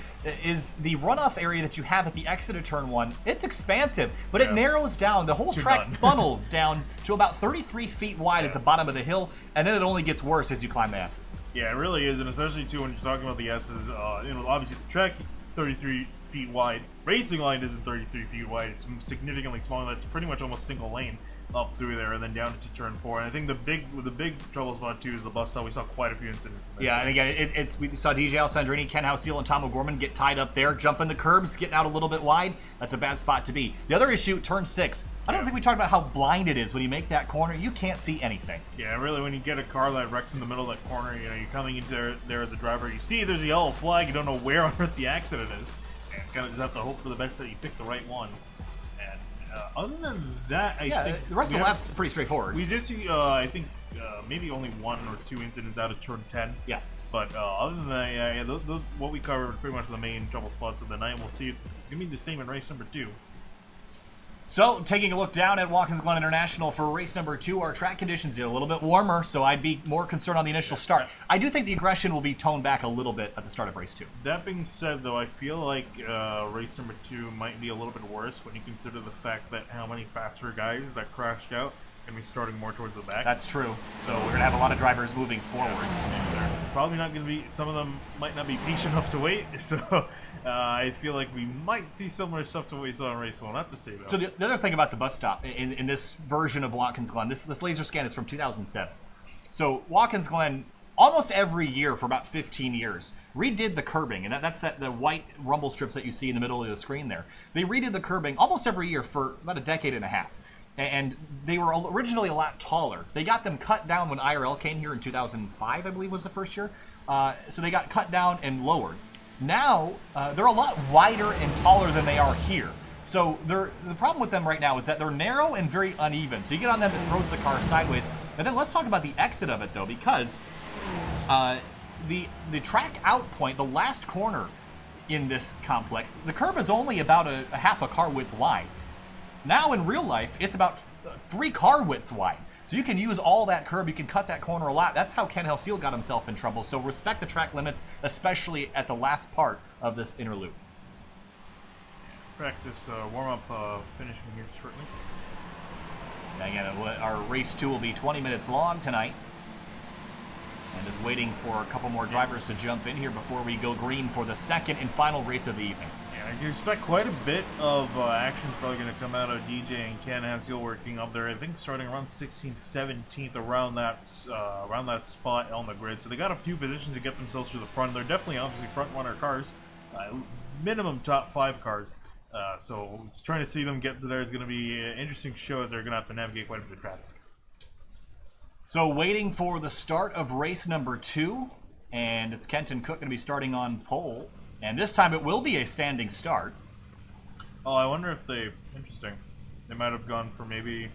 is the runoff area that you have at the exit of turn 1. It's expansive, but it narrows down. The whole track funnels down to about 33 feet wide at the bottom of the hill, and then it only gets worse as you climb the S's. Yeah, it really is, and especially too when you're talking about the S's. You know, obviously the track 33 feet wide. Racing line isn't 33 feet wide. It's significantly smaller. It's pretty much almost single lane up through there and then down to turn 4. And I think the big trouble spot too is the bus stop. We saw quite a few incidents. Yeah, and again, we saw DJ Alessandrini, Ken Houseal, and Tom O'Gorman get tied up there, jumping the curbs, getting out a little bit wide. That's a bad spot to be. The other issue, turn 6. I don't think we talked about how blind it is when you make that corner. You can't see anything. Yeah, really, when you get a car that wrecks in the middle of that corner, you know, you're coming into there as a driver, you see there's a yellow flag, you don't know where on earth the accident is. And kind of just have to hope for the best that you pick the right one. And other than that, I think the rest of the lap's pretty straightforward. We did see, I think, maybe only 1 or 2 incidents out of turn 10. Yes. But other than that, what we covered were pretty much the main trouble spots of the night. We'll see if it's going to be the same in race number 2. So, taking a look down at Watkins Glen International for race number 2, our track conditions are a little bit warmer, so I'd be more concerned on the initial start. I do think the aggression will be toned back a little bit at the start of race 2. That being said, though, I feel like race number 2 might be a little bit worse when you consider the fact that how many faster guys that crashed out are going to be starting more towards the back. That's true. So we're going to have a lot of drivers moving forward. And they're probably not going to be, some of them might not be patient enough to wait, so I feel like we might see similar stuff to what we saw in race 1. Not to say though. So the other thing about the bus stop in this version of Watkins Glen, this laser scan is from 2007. So Watkins Glen, almost every year for about 15 years, redid the curbing, and that's the white rumble strips that you see in the middle of the screen there. They redid the curbing almost every year for about a decade and a half. And they were originally a lot taller. They got them cut down when IRL came here in 2005, I believe was the first year. So they got cut down and lowered. Now, they're a lot wider and taller than they are here. So the problem with them right now is that they're narrow and very uneven. So you get on them, it throws the car sideways. And then let's talk about the exit of it, though, because the track out point, the last corner in this complex, the curb is only about a half a car width wide. Now, in real life, it's about 3 car widths wide. So you can use all that curb, you can cut that corner a lot. That's how Ken Houseal got himself in trouble. So respect the track limits, especially at the last part of this inner loop. Practice warm-up finishing here shortly. Again, our race 2 will be 20 minutes long tonight. And is waiting for a couple more drivers to jump in here before we go green for the second and final race of the evening. I can expect quite a bit of action probably going to come out of DJ and Ken Houseal working up there. I think starting around 16th, 17th, around that spot on the grid. So they got a few positions to get themselves to the front. They're definitely obviously front runner cars, minimum top 5 cars. So trying to see them get to there is going to be an interesting show as they're going to have to navigate quite a bit of traffic. So waiting for the start of race number 2, and it's Kenton Cook going to be starting on pole. And this time it will be a standing start. Oh, I wonder if interesting. They might have gone for maybe...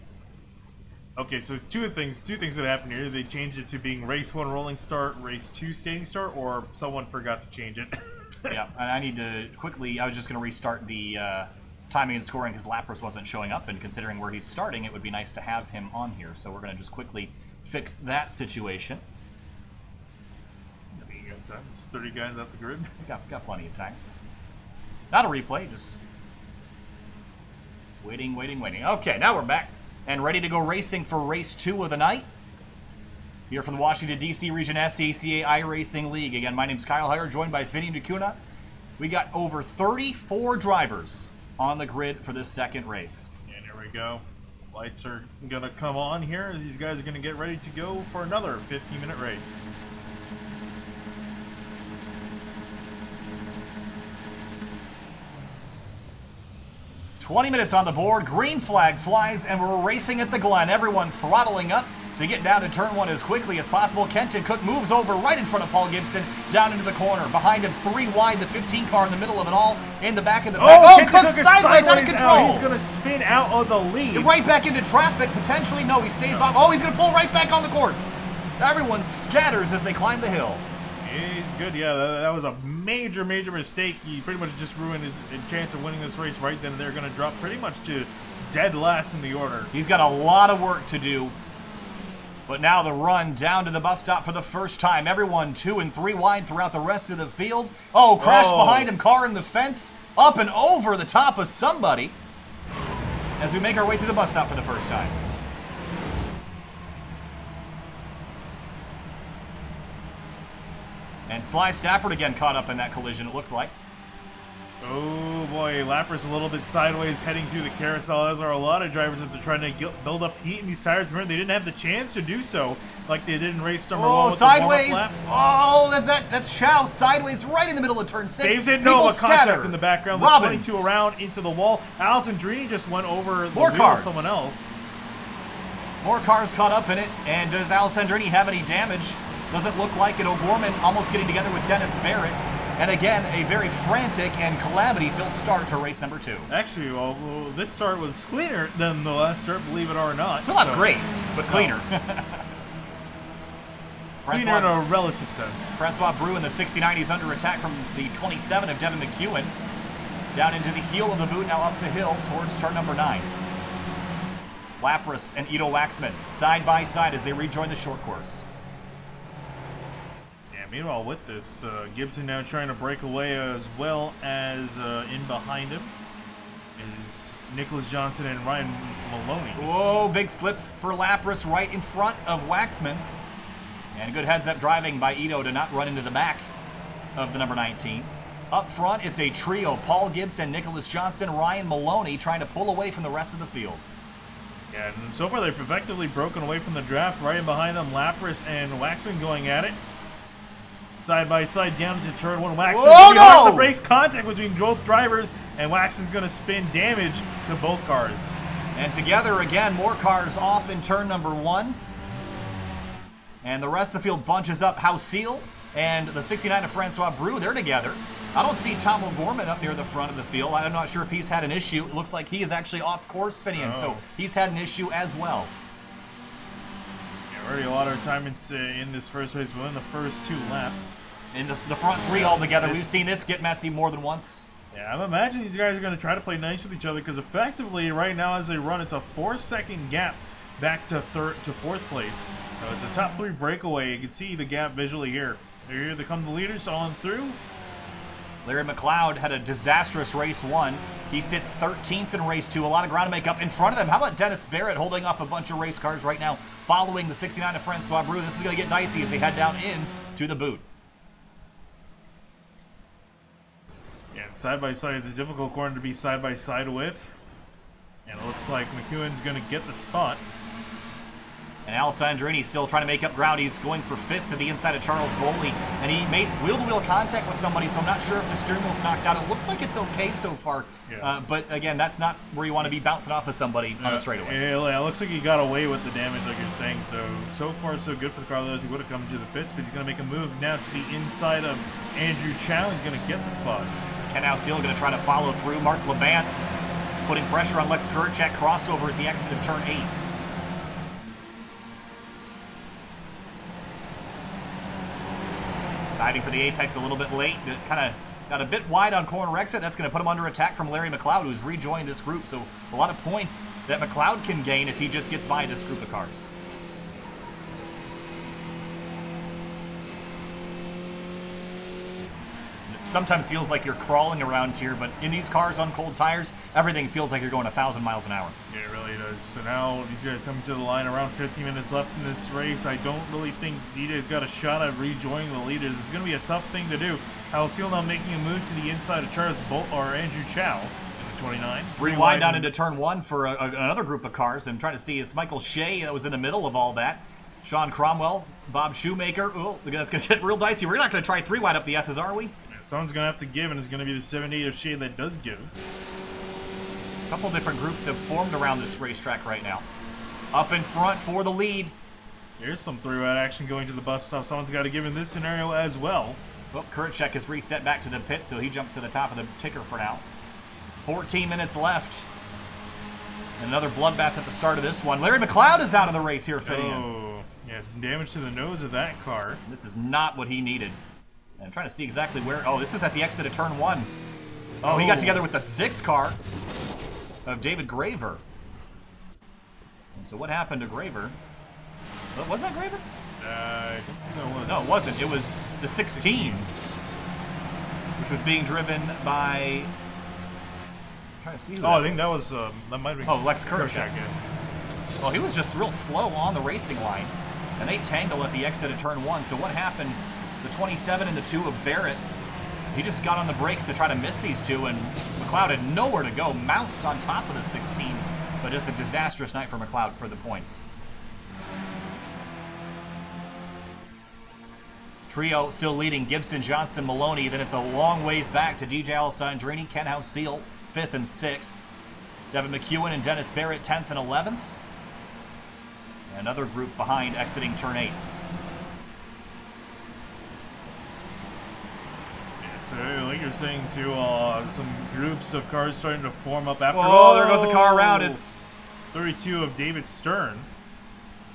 Okay, so two things that happened here. They changed it to being race 1 rolling start, race 2 skating start, or someone forgot to change it. Yeah, and I need to quickly, I was just going to restart the timing and scoring because Lapras wasn't showing up, and considering where he's starting, it would be nice to have him on here. So we're going to just quickly fix that situation. Just 30 guys off the grid. Got plenty of time. Not a replay, just waiting. Okay, now we're back and ready to go racing for race 2 of the night. Here from the Washington, D.C. Region SCCA iRacing League. Again, my name's Kyle Heyer, joined by Vinny Dacuna. We got over 34 drivers on the grid for this second race. And here we go. Lights are going to come on here as these guys are going to get ready to go for another 15-minute race. "20 minutes on the board, green flag flies, and we're racing at the Glen. Everyone throttling up to get down to turn 1 as quickly as possible. Kenton Cook moves over right in front of Paul Gibson, down into the corner. Behind him, 3 wide, the 15 car in the middle of it all, in the back of the back. Kenton Cook Cook is sideways out of control. He's going to spin out of the lead. Right back into traffic, potentially. No, he stays off. Oh, he's going to pull right back on the course. Everyone scatters as they climb the hill. He's good, yeah. That was a major mistake. He pretty much just ruined his chance of winning this race right then. They're going to drop pretty much to dead last in the order. He's got a lot of work to do. But now the run down to the bus stop for the first time. Everyone 2 and 3 wide throughout the rest of the field. Oh, crash behind him, car in the fence, up and over the top of somebody as we make our way through the bus stop for the first time. And Sly Stafford again caught up in that collision, it looks like. Oh boy, Lapper's a little bit sideways heading through the carousel, as are a lot of drivers after trying to build up heat in these tires. Remember, they didn't have the chance to do so like they did in race number 1 with sideways. the warm-up lap. Oh, that's Chow sideways right in the middle of turn 6. Saves it, no, a contact scatter. in the background. Robbins. The 22 around into the wall. Alessandrini just went over the More wheel cars. of someone else. More cars caught up in it, and does Alessandrini have any damage? Doesn't look like it. O'Gorman almost getting together with Dennis Barrett. And again, a very frantic and calamity-filled start to race number 2. Actually, well, this start was cleaner than the last start, believe it or not. Still not great, but cleaner. Cleaner in a relative sense. Francois Brou in the 69, he's under attack from the 27 of Devin McEwen. Down into the heel of the boot, now up the hill towards turn number 9. Lapras and Ido Waxman side by side as they rejoin the short course. Meanwhile, with this, Gibson now trying to break away, as well as in behind him is Nicholas Johnson and Ryan Maloney. Whoa, big slip for Lapras right in front of Waxman. And good heads-up driving by Ito to not run into the back of the number 19. Up front, it's a trio. Paul Gibson, Nicholas Johnson, Ryan Maloney trying to pull away from the rest of the field. Yeah, and so far they've effectively broken away from the draft. Right in behind them, Lapras and Waxman going at it. Side by side down to turn 1. Wax no! The race contact between both drivers, and Wax is going to spin damage to both cars. And together again, more cars off in turn number 1. And the rest of the field bunches up. Hausil and the 69 of Francois Brou, they're together. I don't see Tom O'Gorman up near the front of the field. I'm not sure if he's had an issue. It looks like he is actually off course, Finian, so he's had an issue as well. Already a lot of time in this first race, within the first 2 laps. In the front 3 altogether, we've seen this get messy more than once. Yeah, I'm imagining these guys are going to try to play nice with each other, because effectively right now as they run, it's a 4-second gap back to 4th place. It's a top 3 breakaway. You can see the gap visually here. Here they come the leaders on through. Larry McLeod had a disastrous race 1. He sits 13th in race 2. A lot of ground to make up in front of them. How about Dennis Barrett holding off a bunch of race cars right now, following the 69 of Francois Brou? This is going to get dicey as they head down in to the boot. Yeah, side by side is a difficult corner to be side by side with. And it looks like McEwen's going to get the spot. And Alessandrini still trying to make up ground. He's going for 5th to the inside of Charles Boley. And he made wheel-to-wheel contact with somebody, so I'm not sure if the steering wheel's knocked out. It looks like it's okay so far. Yeah. But again, that's not where you want to be bouncing off of somebody on a straightaway. Yeah, it looks like he got away with the damage, like you're saying. So far, so good for Carlos. He would have come to the pits, but he's going to make a move now to the inside of Andrew Chow. He's going to get the spot. Ken Hausil going to try to follow through. Mark Labance putting pressure on Lex Kurchak. Crossover at the exit of turn 8. Diving for the apex a little bit late. Kind of got a bit wide on corner exit. That's going to put him under attack from Larry McLeod, who's rejoined this group. So a lot of points that McLeod can gain if he just gets by this group of cars. Sometimes feels like you're crawling around here, but in these cars on cold tires, everything feels like you're going 1,000 miles an hour. Yeah, it really does. So now these guys coming to the line, around 15 minutes left in this race. I don't really think DJ's got a shot at rejoining the leaders. It's going to be a tough thing to do. Hausil now making a move to the inside of Charles Bolt or Andrew Chow in the 29. Three wide down into turn one for another group of cars. I'm trying to see. It's Michael Shea that was in the middle of all that. Sean Cromwell, Bob Shoemaker. Ooh, that's going to get real dicey. We're not going to try three wide up the S's, are we? Yeah, someone's going to have to give, and it's going to be the 78 of Shea that does give. A couple different groups have formed around this racetrack right now. Up in front for the lead. Here's some three-wide action going to the bus stop. Someone's got to give in this scenario as well. Well, Kurchek is reset back to the pit, so he jumps to the top of the ticker for now. 14 minutes left. Another bloodbath at the start of this one. Larry McLeod is out of the race here, fitting in. Yeah, damage to the nose of that car. This is not what he needed. And I'm trying to see exactly where. Oh, this is at the exit of turn one. Oh, he got together with the 6 car of David Graver. And so what happened to Graver? Was that Graver? I don't think that was. No, it wasn't. It was the 16, which was being driven by. I'm trying to see who I think that was. That might have been. Oh, Lex Kurchek. Yeah. Well, he was just real slow on the racing line, and they tangle at the exit of turn one. So what happened? The 27 and the 2 of Barrett. He just got on the brakes to try to miss these two, and McLeod had nowhere to go. Mounts on top of the 16, but just a disastrous night for McLeod for the points. Trio still leading, Gibson, Johnson, Maloney. Then it's a long ways back to DJ Alessandrini, Ken House-Seal, 5th and 6th. Devin McEwen and Dennis Barrett, 10th and 11th. Another group behind exiting turn 8. Yeah, so like you're saying too, some groups of cars starting to form up after. Oh, there goes a car around. It's 32 of David Stern.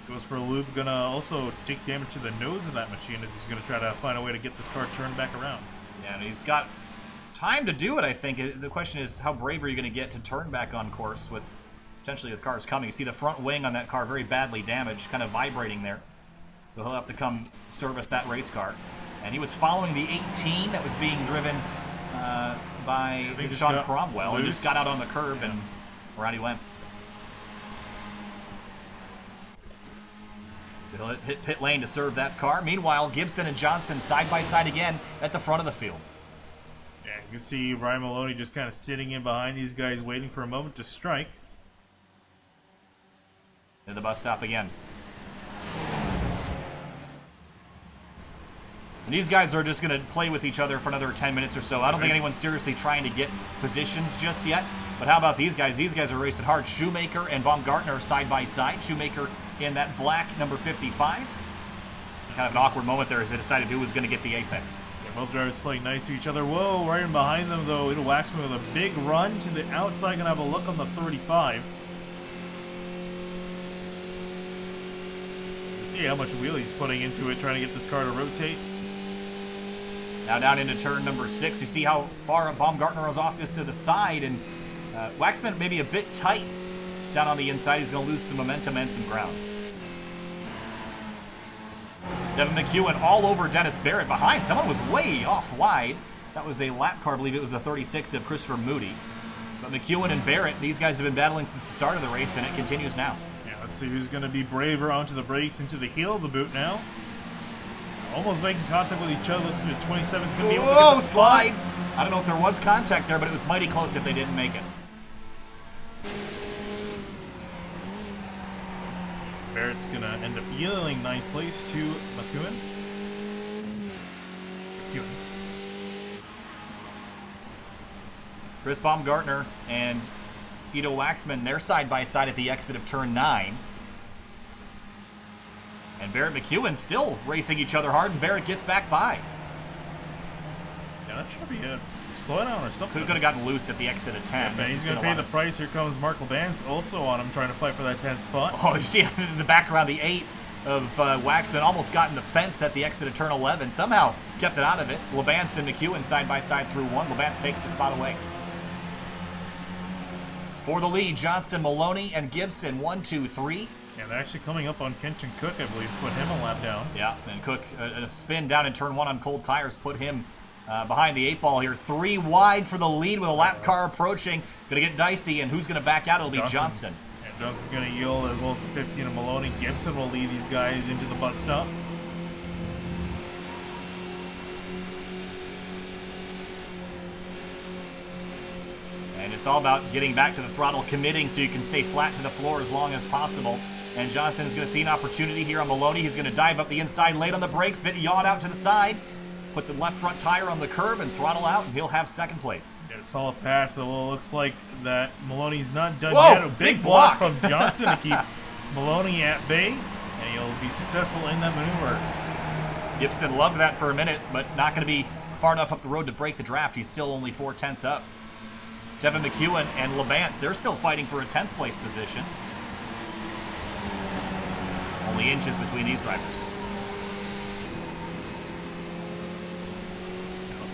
Goes for a loop, gonna also take damage to the nose of that machine as he's gonna try to find a way to get this car turned back around. Yeah, and he's got time to do it, I think. The question is, how brave are you gonna get to turn back on course with potentially the cars coming? You see the front wing on that car very badly damaged, kind of vibrating there. So he'll have to come service that race car. And he was following the 18 that was being driven by Sean Cromwell. He just got out on the curb and around he went. So he'll hit pit lane to serve that car. Meanwhile, Gibson and Johnson side by side again at the front of the field. Yeah, you can see Ryan Maloney just kind of sitting in behind these guys waiting for a moment to strike. At the bus stop again. And these guys are just going to play with each other for another 10 minutes or so. I don't think anyone's seriously trying to get positions just yet. But how about these guys? These guys are racing hard. Shoemaker and Baumgartner side by side. Shoemaker in that black number 55. Kind of an awkward moment there as they decided who was going to get the apex. Yeah, both drivers playing nice to each other. Whoa, right in behind them though, it'll Waxman with a big run to the outside. Gonna have a look on the 35. See how much wheel he's putting into it, trying to get this car to rotate. Now down into turn number 6. You see how far Baumgartner is off this to the side, and Waxman maybe a bit tight down on the inside. He's going to lose some momentum and some ground. Devin McEwen all over Dennis Barrett behind. Someone was way off wide. That was a lap car, I believe it was the 36 of Christopher Moody. But McEwen and Barrett, these guys have been battling since the start of the race, and it continues now. Yeah, let's see who's going to be braver onto the brakes, into the heel of the boot now. Almost making contact with each other. Looks like the 27 is going to be able to get the slide. I don't know if there was contact there, but it was mighty close if they didn't make it. Barrett's going to end up yielding ninth place to McEwen. Chris Baumgartner and Ido Waxman, they're side by side at the exit of turn 9. And Barrett McEwen still racing each other hard, and Barrett gets back by. Yeah, that should be a slowdown or something. Could have gotten loose at the exit of 10. Yeah, but he's going to pay the price. Here comes Mark LeBance also on him, trying to fight for that 10th spot. Oh, you see in the background, the 8 of Waxman almost got in the fence at the exit of turn 11. Somehow kept it out of it. LeBance and McEwen side by side through 1. LeBance takes the spot away. For the lead, Johnson, Maloney, and Gibson, 1, 2, 3. Yeah, they're actually coming up on Kenton Cook, I believe, put him a lap down. Yeah, and Cook, a spin down in turn 1 on cold tires, put him behind the 8 ball here. 3 wide for the lead with a lap car approaching. Going to get dicey, and who's going to back out? It'll be Johnson. And Johnson's going to yield, as well as the 15 of Maloney. Gibson will lead these guys into the bus stop. And it's all about getting back to the throttle, committing so you can stay flat to the floor as long as possible. And Johnson is going to see an opportunity here on Maloney. He's going to dive up the inside, late on the brakes, bit yawed out to the side. Put the left front tire on the curb and throttle out, and he'll have second place. Yeah, solid pass. So it looks like that Maloney's not done Whoa, yet. A big big block block. from Johnson to keep Maloney at bay, and he'll be successful in that maneuver. Gibson loved that for a minute, but not going to be far enough up the road to break the draft. He's still only 4/10 up. Devin McEwen and Labance, they're still fighting for a 10th place position. Only inches between these drivers.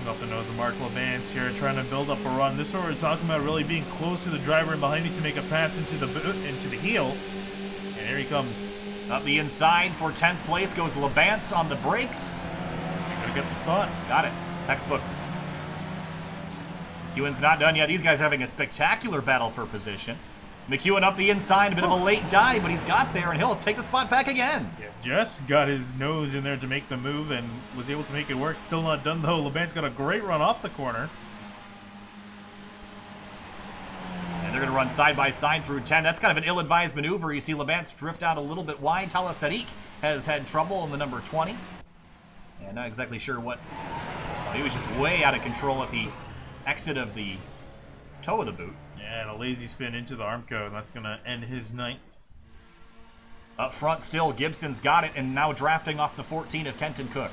Up the nose of Mark Labance here, trying to build up a run. This is where we're talking about really being close to the driver and behind you to make a pass into the boot, into the heel. And here he comes. Up the inside for 10th place goes Labance on the brakes. You're gonna get the spot. Got it. Textbook. McEwen's not done yet. These guys are having a spectacular battle for position. McEwen up the inside, a bit of a late dive, but he's got there, and he'll take the spot back again. Yeah, Jess got his nose in there to make the move and was able to make it work. Still not done though. Labance got a great run off the corner. And they're going to run side by side through 10. That's kind of an ill-advised maneuver. You see Labance drift out a little bit wide. Talas Sadiq has had trouble in the number 20. And not exactly sure what. Well, he was just way out of control at the exit of the toe of the boot. Yeah, and a lazy spin into the arm code. That's going to end his night. Up front still, Gibson's got it, and now drafting off the 14 of Kenton Cook.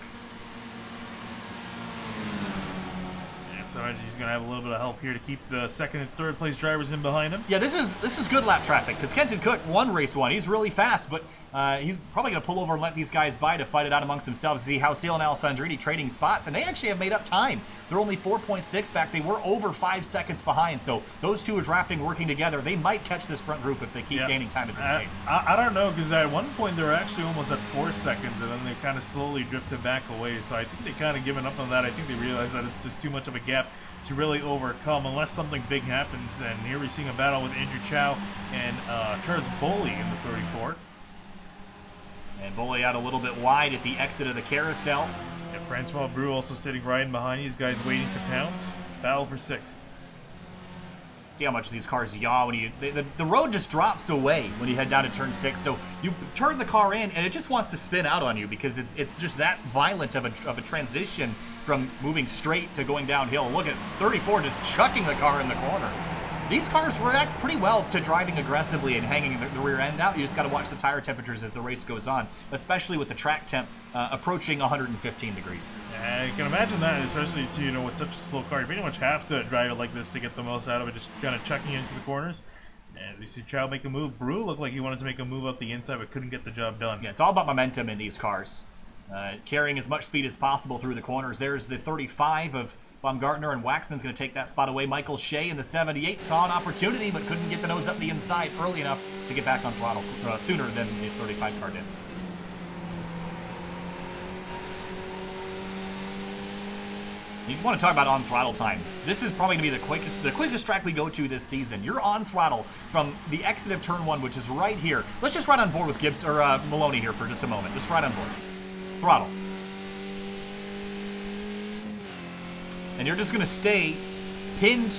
Yeah, so he's going to have a little bit of help here to keep the second and third place drivers in behind him. Yeah, this is good lap traffic, because Kenton Cook won race 1. He's really fast, but he's probably going to pull over and let these guys by to fight it out amongst themselves. See Houseel and Alessandrini trading spots, and they actually have made up time. They're only 4.6 back. They were over 5 seconds behind, so those two are drafting, working together. They might catch this front group if they keep gaining time at this pace. I don't know, because at one point they were actually almost at 4 seconds, and then they kind of slowly drifted back away. So I think they kind of given up on that. I think they realized that it's just too much of a gap to really overcome unless something big happens. And here we're seeing a battle with Andrew Chow and Charles Boley in the 34. And Boley out a little bit wide at the exit of the carousel. Yeah, Francois Brou also sitting right in behind you. These guys waiting to pounce. Battle for 6th. See how much these cars yaw when you... The road just drops away when you head down to turn 6. So you turn the car in, and it just wants to spin out on you because it's just that violent of a transition from moving straight to going downhill. Look at 34 just chucking the car in the corner. These cars react pretty well to driving aggressively and hanging the rear end out. You just got to watch the tire temperatures as the race goes on, especially with the track temp approaching 115 degrees. Yeah, you can imagine that, especially to, with such a slow car. You pretty much have to drive it like this to get the most out of it, just kind of chucking it into the corners. And you see Chow make a move. Brou looked like he wanted to make a move up the inside, but couldn't get the job done. Yeah, it's all about momentum in these cars. Carrying as much speed as possible through the corners. There's the 35 of Baumgartner, and Waxman's going to take that spot away. Michael Shea in the 78 saw an opportunity, but couldn't get the nose up the inside early enough to get back on throttle sooner than the 35 car did. You want to talk about on throttle time. This is probably going to be the quickest track we go to this season. You're on throttle from the exit of turn 1, which is right here. Let's just ride on board with Gibbs or Maloney here for just a moment. Just ride on board. Throttle. And you're just going to stay pinned,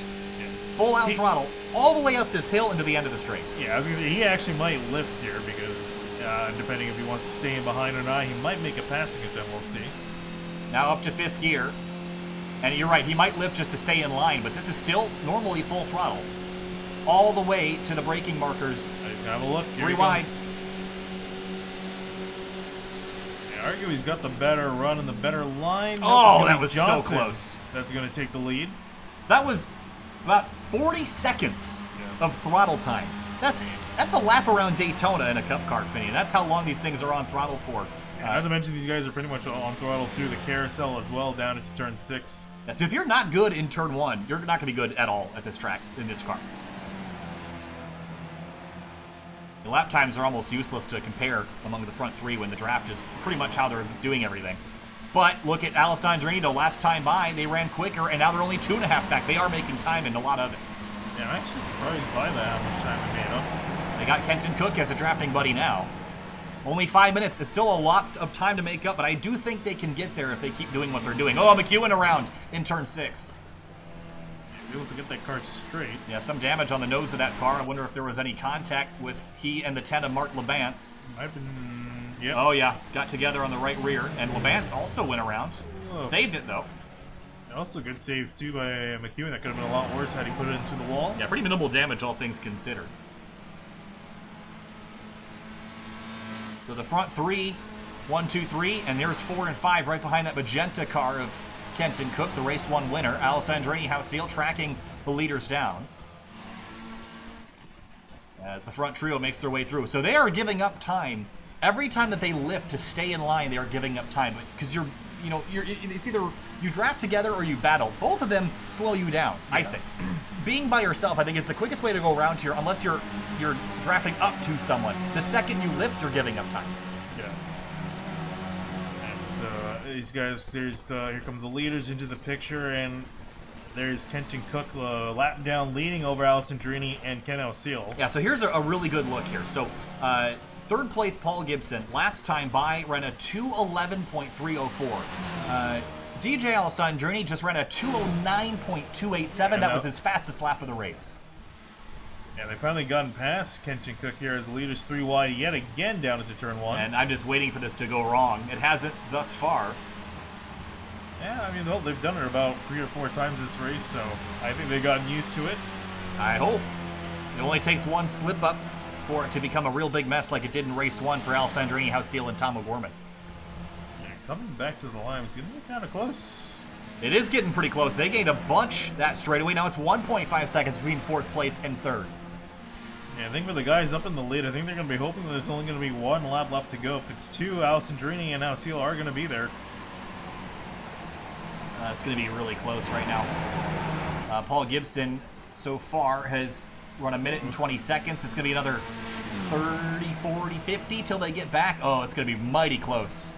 full out throttle, all the way up this hill into the end of the straight. Yeah, I was gonna say, he actually might lift here because depending if he wants to stay in behind or not, he might make a passing attempt. We'll see. Now up to 5th gear. And you're right, he might lift just to stay in line, but this is still normally full throttle. All the way to the braking markers. Have a look. Here 3 wide. I argue he's got the better run and the better line. Oh, that was Johnson so close. That's going to take the lead. So that was about 40 seconds of throttle time. That's a lap around Daytona in a Cup car, Finney. That's how long these things are on throttle for. Not to mention these guys are pretty much on throttle through the carousel as well, down into turn 6. Yeah, so if you're not good in turn 1, you're not going to be good at all at this track, in this car. The lap times are almost useless to compare among the front 3 when the draft is pretty much how they're doing everything. But look at Alessandrini, though, last time by, they ran quicker, and now they're only 2.5 back. They are making time in a lot of it. Yeah, I'm actually surprised by that, how much time they made up. They got Kenton Cook as a drafting buddy now. Only 5 minutes. It's still a lot of time to make up, but I do think they can get there if they keep doing what they're doing. Oh, McEwen around in turn 6. able to get that car straight. Yeah, some damage on the nose of that car. I wonder if there was any contact with he and the 10 of Mark Labance. I've been... Yep. Oh, yeah. Got together on the right rear. And Labance also went around. Oh. Saved it, though. Also good save, too, by McEwen. That could have been a lot worse had he put it into the wall. Yeah, pretty minimal damage, all things considered. So the front three, 1, 2, 3, and there's 4 and 5 right behind that magenta car of Kenton Cook, the race 1 winner. Alessandrini Hausil tracking the leaders down as the front trio makes their way through. So they are giving up time. Every time that they lift to stay in line, they are giving up time. Because it's either you draft together or you battle. Both of them slow you down, I think. Being by yourself, I think, is the quickest way to go around here, unless you're drafting up to someone. The second you lift, you're giving up time. Yeah. And so these guys, here come the leaders into the picture, and there's Kenton Cook lap down leading over Alessandrini and Ken Hausil. Yeah, so here's a really good look here. So, third place, Paul Gibson. Last time by, ran a 2:11.304. DJ Alessandrini just ran a 2:09.287. That was his fastest lap of the race. Yeah, they finally gotten past Kenton Cook here as the leaders 3 wide yet again down into turn 1. And I'm just waiting for this to go wrong. It hasn't thus far. Yeah, I mean, well, they've done it about 3 or 4 times this race, so I think they've gotten used to it. I hope. It only takes one slip up for it to become a real big mess like it did in race 1 for Alessandrini, Hausil, and Tom O'Gorman. Yeah, coming back to the line, it's going to be kind of close. It is getting pretty close. They gained a bunch that straightaway. Now it's 1.5 seconds between 4th place and 3rd. Yeah, I think for the guys up in the lead, I think they're going to be hoping that there's only going to be 1 lap left to go. If it's 2, Alessandrini and Hausil are going to be there. It's going to be really close right now. Paul Gibson, so far, has run 1 minute and 20 seconds. It's going to be another 30, 40, 50 till they get back. Oh, it's going to be mighty close.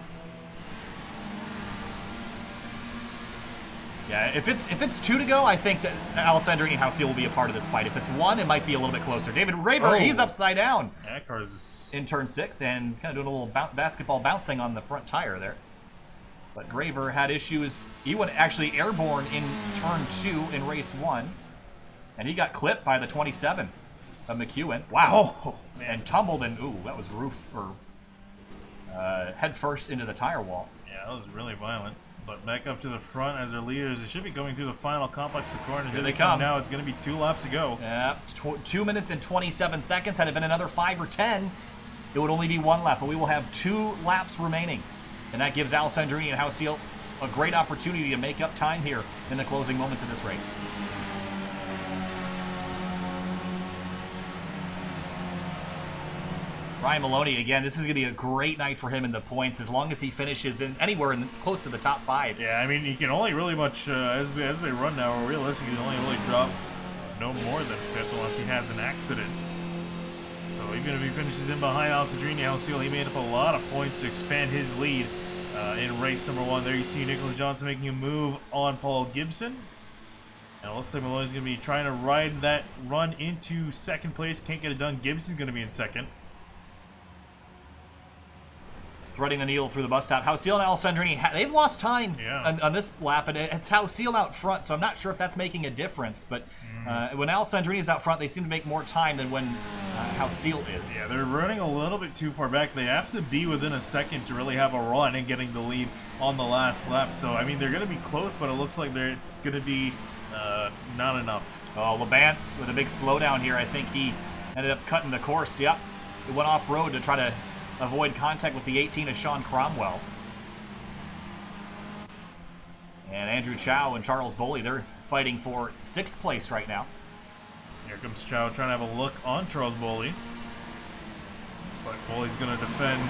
Yeah, if it's 2 to go, I think that Alessandrini and Hausil will be a part of this fight. If it's 1, it might be a little bit closer. David Raver, he's upside down. Yeah, that car is in turn 6 and kind of doing a little basketball bouncing on the front tire there. But Graver had issues. He went actually airborne in turn 2 in race 1. And he got clipped by the 27 of McEwen. Wow. Oh, man. And tumbled and, ooh, that was head first into the tire wall. Yeah, that was really violent. But back up to the front as their leaders. They should be going through the final complex of corners. Here they come. Now it's going to be 2 laps to go. Yeah, 2 minutes and 27 seconds. Had it been another 5 or 10, it would only be 1 lap. But we will have 2 laps remaining. And that gives Alessandrini and Hausil a great opportunity to make up time here in the closing moments of this race. Ryan Maloney, again, this is going to be a great night for him in the points as long as he finishes anywhere close to the top 5. Yeah, I mean, he can only really much, as they run now, realistically, he can only really drop no more than 5th unless he has an accident. So even if he finishes in behind Alessandrini Hausil, he made up a lot of points to expand his lead in race number 1. There you see Nicholas Johnson making a move on Paul Gibson. And it looks like Maloney's going to be trying to ride that run into 2nd place. Can't get it done. Gibson's going to be in 2nd. Threading the needle through the bus stop. Hausil and Alessandrini, they've lost time on this lap, and it's Hausil out front, so I'm not sure if that's making a difference. But when Alessandrini is out front, they seem to make more time than when Hausil is. Yeah, they're running a little bit too far back. They have to be within a second to really have a run and getting the lead on the last lap. So, I mean, they're going to be close, but it looks like it's going to be not enough. Oh, Labance with a big slowdown here. I think he ended up cutting the course. Yep, it went off-road to try to avoid contact with the 18 of Sean Cromwell. And Andrew Chow and Charles Boley, they're fighting for 6th place right now. Here comes Chow trying to have a look on Charles Boley. But Boley's going to defend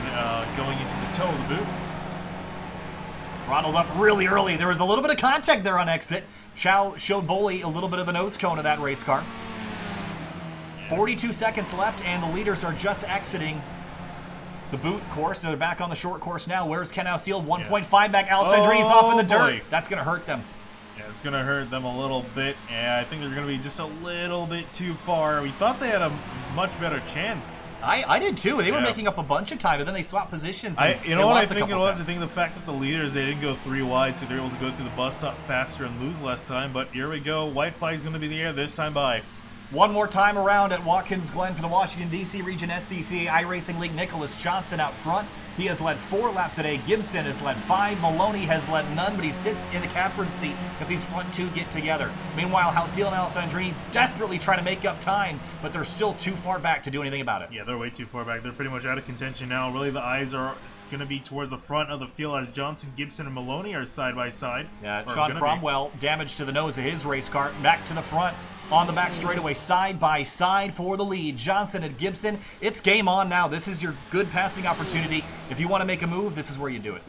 going into the toe of the boot. Throttled up really early. There was a little bit of contact there on exit. Chow showed Boley a little bit of the nose cone of that race car. 42 seconds left, and the leaders are just exiting the boot course. They're back on the short course now. Where's Ken Hausil? 1.5 back. Alessandrini's off in the dirt. Boy. That's going to hurt them. Yeah, it's going to hurt them a little bit, and I think they're going to be just a little bit too far. We thought they had a much better chance. I did too. They were making up a bunch of time, and then they swapped positions. And you know what I think it was? Times. I think the fact that the leaders, they didn't go 3 wide, so they're able to go through the bus stop faster and lose less time. But here we go. White flag's going to be in the air this time by. One more time around at Watkins Glen for the Washington, D.C. Region SCCA iRacing League. Nicholas Johnson out front. He has led 4 laps today. Gibson has led 5. Maloney has led none, but he sits in the catbird seat if these front 2 get together. Meanwhile, Halcyon and Alessandrini desperately trying to make up time, but they're still too far back to do anything about it. Yeah, they're way too far back. They're pretty much out of contention now. Really, the eyes are going to be towards the front of the field as Johnson, Gibson, and Maloney are side by side. Yeah, Sean Cromwell, damage to the nose of his race car. Back to the front. On the back straightaway, side by side for the lead. Johnson and Gibson, it's game on now. This is your good passing opportunity. If you want to make a move, this is where you do it.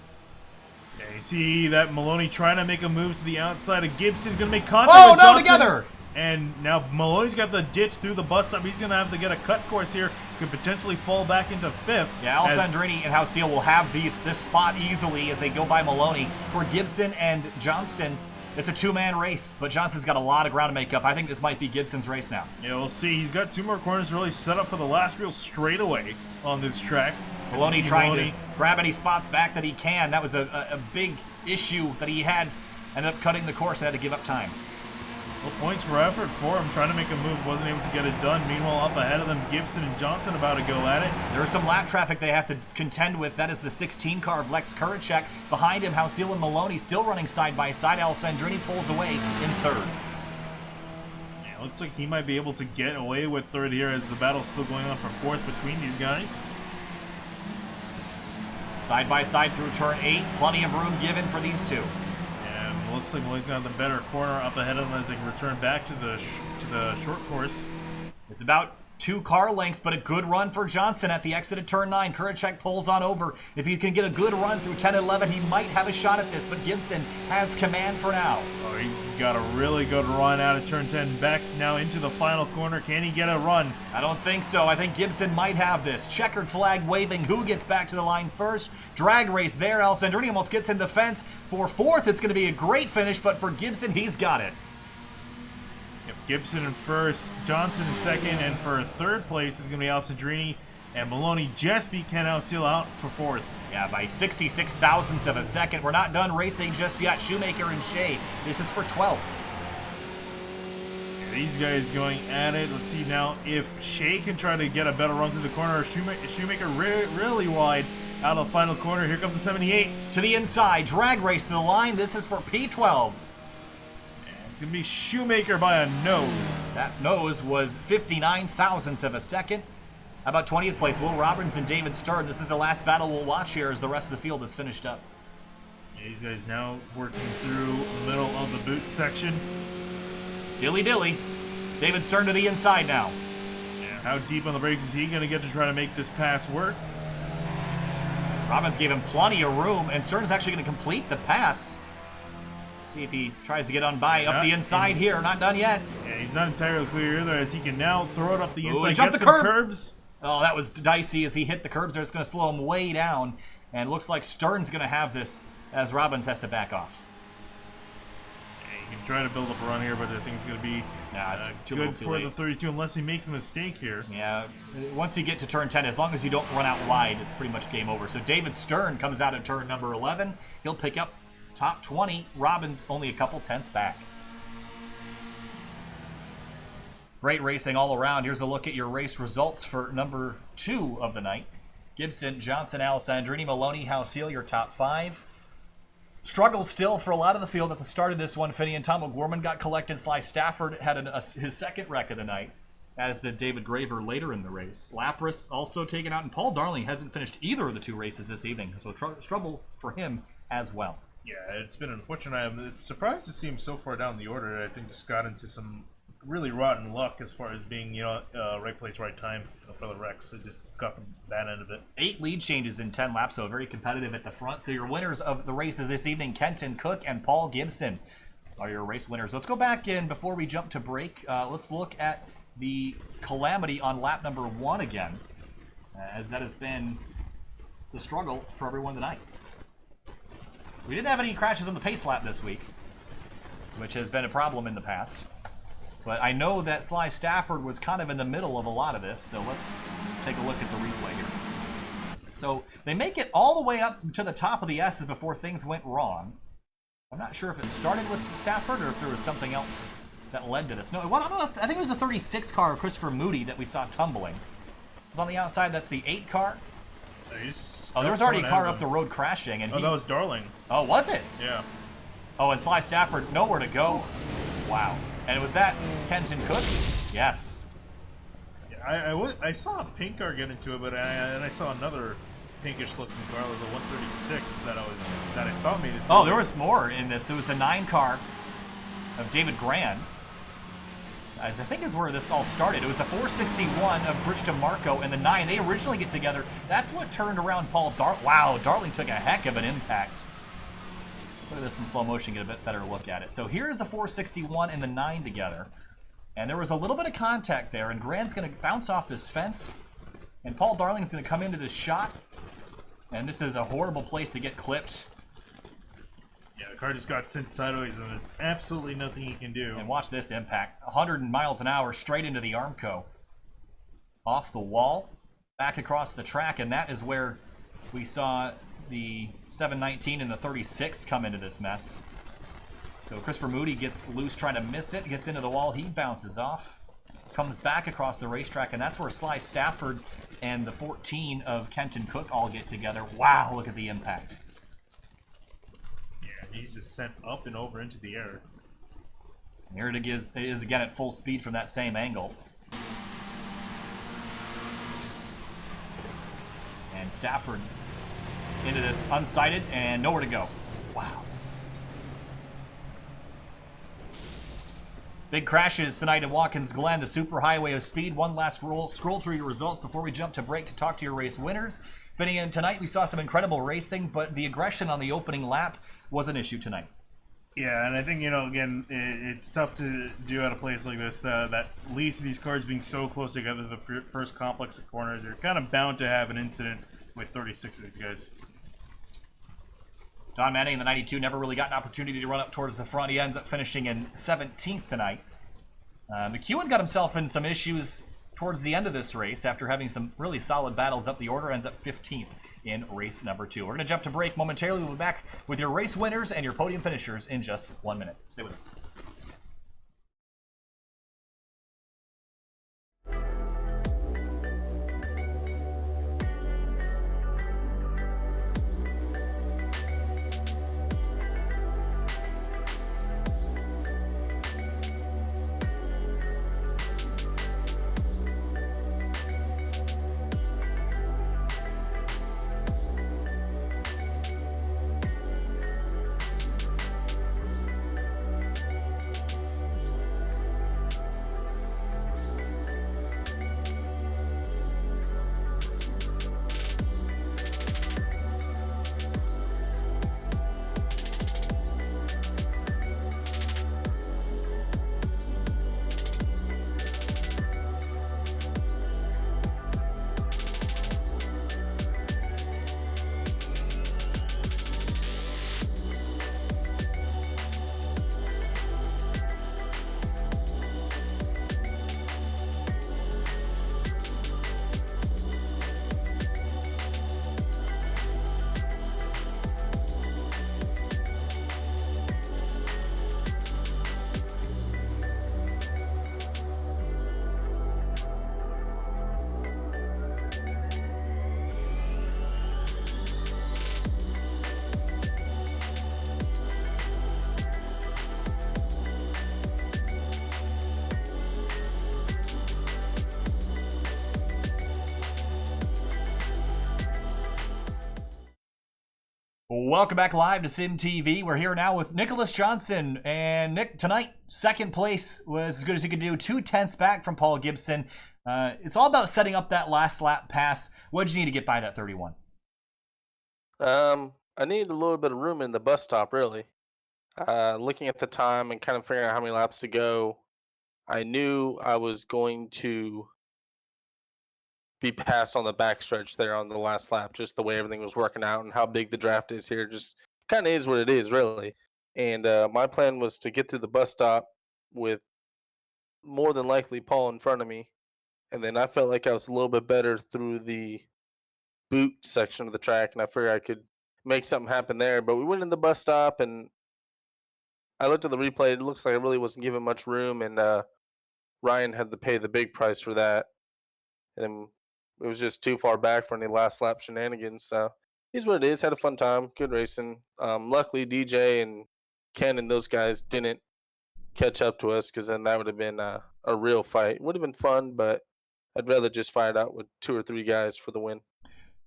Yeah, you see that Maloney trying to make a move to the outside of Gibson. Going to make contact with no, Johnson. Together! And now Maloney's got the ditch through the bus stop. He's going to have to get a cut course here. Could potentially fall back into 5th. Yeah, Alessandrini and Halcyon will have this spot easily as they go by Maloney. For Gibson and Johnston, it's a 2-man race, but Johnson's got a lot of ground to make up. I think this might be Gibson's race now. Yeah, we'll see. He's got 2 more corners to really set up for the last real straightaway on this track. Maloney trying to grab any spots back that he can. That was a big issue that he had. Ended up cutting the course and had to give up time. Well, points for effort for him. Trying to make a move, wasn't able to get it done. Meanwhile, up ahead of them, Gibson and Johnson about to go at it. There's some lap traffic they have to contend with. That is the 16 car of Lex Kuracek. Behind him, Halcyon and Maloney still running side by side. Alessandrini pulls away in 3rd. Yeah, looks like he might be able to get away with 3rd here as the battle's still going on for 4th between these guys. Side by side through turn 8. Plenty of room given for these 2. Looks like Maloney's got the better corner up ahead of them as they return back to the short course. It's about 2 car lengths, but a good run for Johnson at the exit of turn 9. Kuracek pulls on over. If he can get a good run through 10 and 11, he might have a shot at this, but Gibson has command for now. Oh, he got a really good run out of turn 10. Back now into the final corner. Can he get a run? I don't think so. I think Gibson might have this. Checkered flag waving. Who gets back to the line first? Drag race there. Alessandrini almost gets in the fence. For 4th, it's going to be a great finish, but for Gibson, he's got it. Yep, Gibson in 1st, Johnson in 2nd, and for 3rd place is going to be Alessandrini. And Maloney just beat Ken Alcil out for 4th. Yeah, by 66 thousandths of a second. We're not done racing just yet. Shoemaker and Shea. This is for 12th. These guys going at it. Let's see now if Shea can try to get a better run through the corner. Or Shoemaker really wide out of the final corner. Here comes the 78. To the inside. Drag race to the line. This is for P12. And it's going to be Shoemaker by a nose. That nose was 59 thousandths of a second. How about 20th place? Will Robbins and David Stern. This is the last battle we'll watch here as the rest of the field is finished up. Yeah, these guys now working through the middle of the boot section. Dilly. David Stern to the inside now. Yeah, how deep on the brakes is he going to get to try to make this pass work? Robbins gave him plenty of room, and Stern's actually going to complete the pass. See if he tries to get on by up the inside here. Not done yet. Yeah, he's not entirely clear either as he can now throw it up the inside. Jump the some curb. Curbs. Oh, that was dicey as he hit the curbs there. It's going to slow him way down. And it looks like Stern's going to have this as Robbins has to back off. Yeah, he can try to build up a run here, but I think it's going to be it's good for the 32 unless he makes a mistake here. Yeah, once you get to turn 10, as long as you don't run out wide, it's pretty much game over. So David Stern comes out at turn number 11. He'll pick up top 20. Robbins only a couple tenths back. Great racing all around. Here's a look at your race results for number 2 of the night. Gibson, Johnson, Alessandrini, Maloney, Halcyon, your top 5. Struggle still for a lot of the field at the start of this one. Finney and Tom O'Gorman got collected. Sly Stafford had his 2nd wreck of the night, as did David Graver later in the race. Lapras also taken out, and Paul Darling hasn't finished either of the 2 races this evening, so trouble for him as well. Yeah, it's been unfortunate. I'm surprised to see him so far down the order. I think just got into some really rotten luck as far as being, right place, right time for the wrecks. It just got the bad end of it. 8 lead changes in 10 laps, so very competitive at the front. So your winners of the races this evening, Kenton Cook and Paul Gibson, are your race winners. Let's go back in before we jump to break. Let's look at the calamity on lap number 1 again, as that has been the struggle for everyone tonight. We didn't have any crashes on the pace lap this week. which has been a problem in the past. But I know that Sly Stafford was kind of in the middle of a lot of this, so let's take a look at the replay here. So they make it all the way up to the top of the S's before things went wrong. I'm not sure if it started with Stafford or if there was something else that led to this. No, I don't know. I think it was the 36 car of Christopher Moody that we saw tumbling. It was on the outside. That's the 8 car. Oh, there was already a car up the road crashing. And that was Darling. Oh, was it? Yeah. Oh, and Sly Stafford, nowhere to go. Wow. And was that Kenton Cook? Yes. Yeah, I saw a pink car get into it, but I saw another pinkish-looking car. It was a 136 that I thought made it through. Oh, there was more in this. There was the 9 car of David Grand. As I think is where this all started. It was the 461 of Rich DeMarco and the 9. They originally get together. That's what turned around Paul Darling. Wow, Darling took a heck of an impact. Let's look at this in slow motion, get a bit better look at it. So here's the 461 and the 9 together. And there was a little bit of contact there, and Grand's going to bounce off this fence. And Paul Darling's going to come into this shot. And this is a horrible place to get clipped. Yeah, the car just got sent sideways, and there's absolutely nothing he can do. And watch this impact. 100 miles an hour straight into the Armco. Off the wall, back across the track, and that is where we saw the 719 and the 36 come into this mess. So Christopher Moody gets loose trying to miss it, gets into the wall, he bounces off, comes back across the racetrack, and that's where Sly Stafford and the 14 of Kenton Cook all get together. Wow, look at the impact. Yeah, he's just sent up and over into the air. And here it is again at full speed from that same angle. And Stafford into this unsighted and nowhere to go. Wow. Big crashes tonight in Watkins Glen, the superhighway of speed. One last scroll through your results before we jump to break to talk to your race winners. Fitting in tonight, we saw some incredible racing, but the aggression on the opening lap was an issue tonight. Yeah, and I think, again, it's tough to do at a place like this that leads to these cars being so close together, the first complex of corners. You're kind of bound to have an incident with 36 of these guys. Don Manning in the 92 never really got an opportunity to run up towards the front. He ends up finishing in 17th tonight. McEwen got himself in some issues towards the end of this race after having some really solid battles up the order. Ends up 15th in race number 2. We're going to jump to break momentarily. We'll be back with your race winners and your podium finishers in just 1 minute. Stay with us. Welcome back live to Sim TV. We're here now with Nicholas Johnson. And Nick, tonight, second place was as good as you could do. 2/10 back from Paul Gibson. It's all about setting up that last lap pass. What did you need to get by that 31? I needed a little bit of room in the bus stop, really. Looking at the time and kind of figuring out how many laps to go, I knew I was going to be passed on the backstretch there on the last lap, just the way everything was working out and how big the draft is here. Just kind of is what it is, really. And my plan was to get through the bus stop with more than likely Paul in front of me. And then I felt like I was a little bit better through the boot section of the track, and I figured I could make something happen there. But we went in the bus stop, and I looked at the replay. It looks like I really wasn't given much room, and Ryan had to pay the big price for that. And it was just too far back for any last lap shenanigans. So here's what it is. Had a fun time. Good racing. Luckily, DJ and Ken and those guys didn't catch up to us, because then that would have been a real fight. Would have been fun, but I'd rather just fight it out with 2 or 3 guys for the win.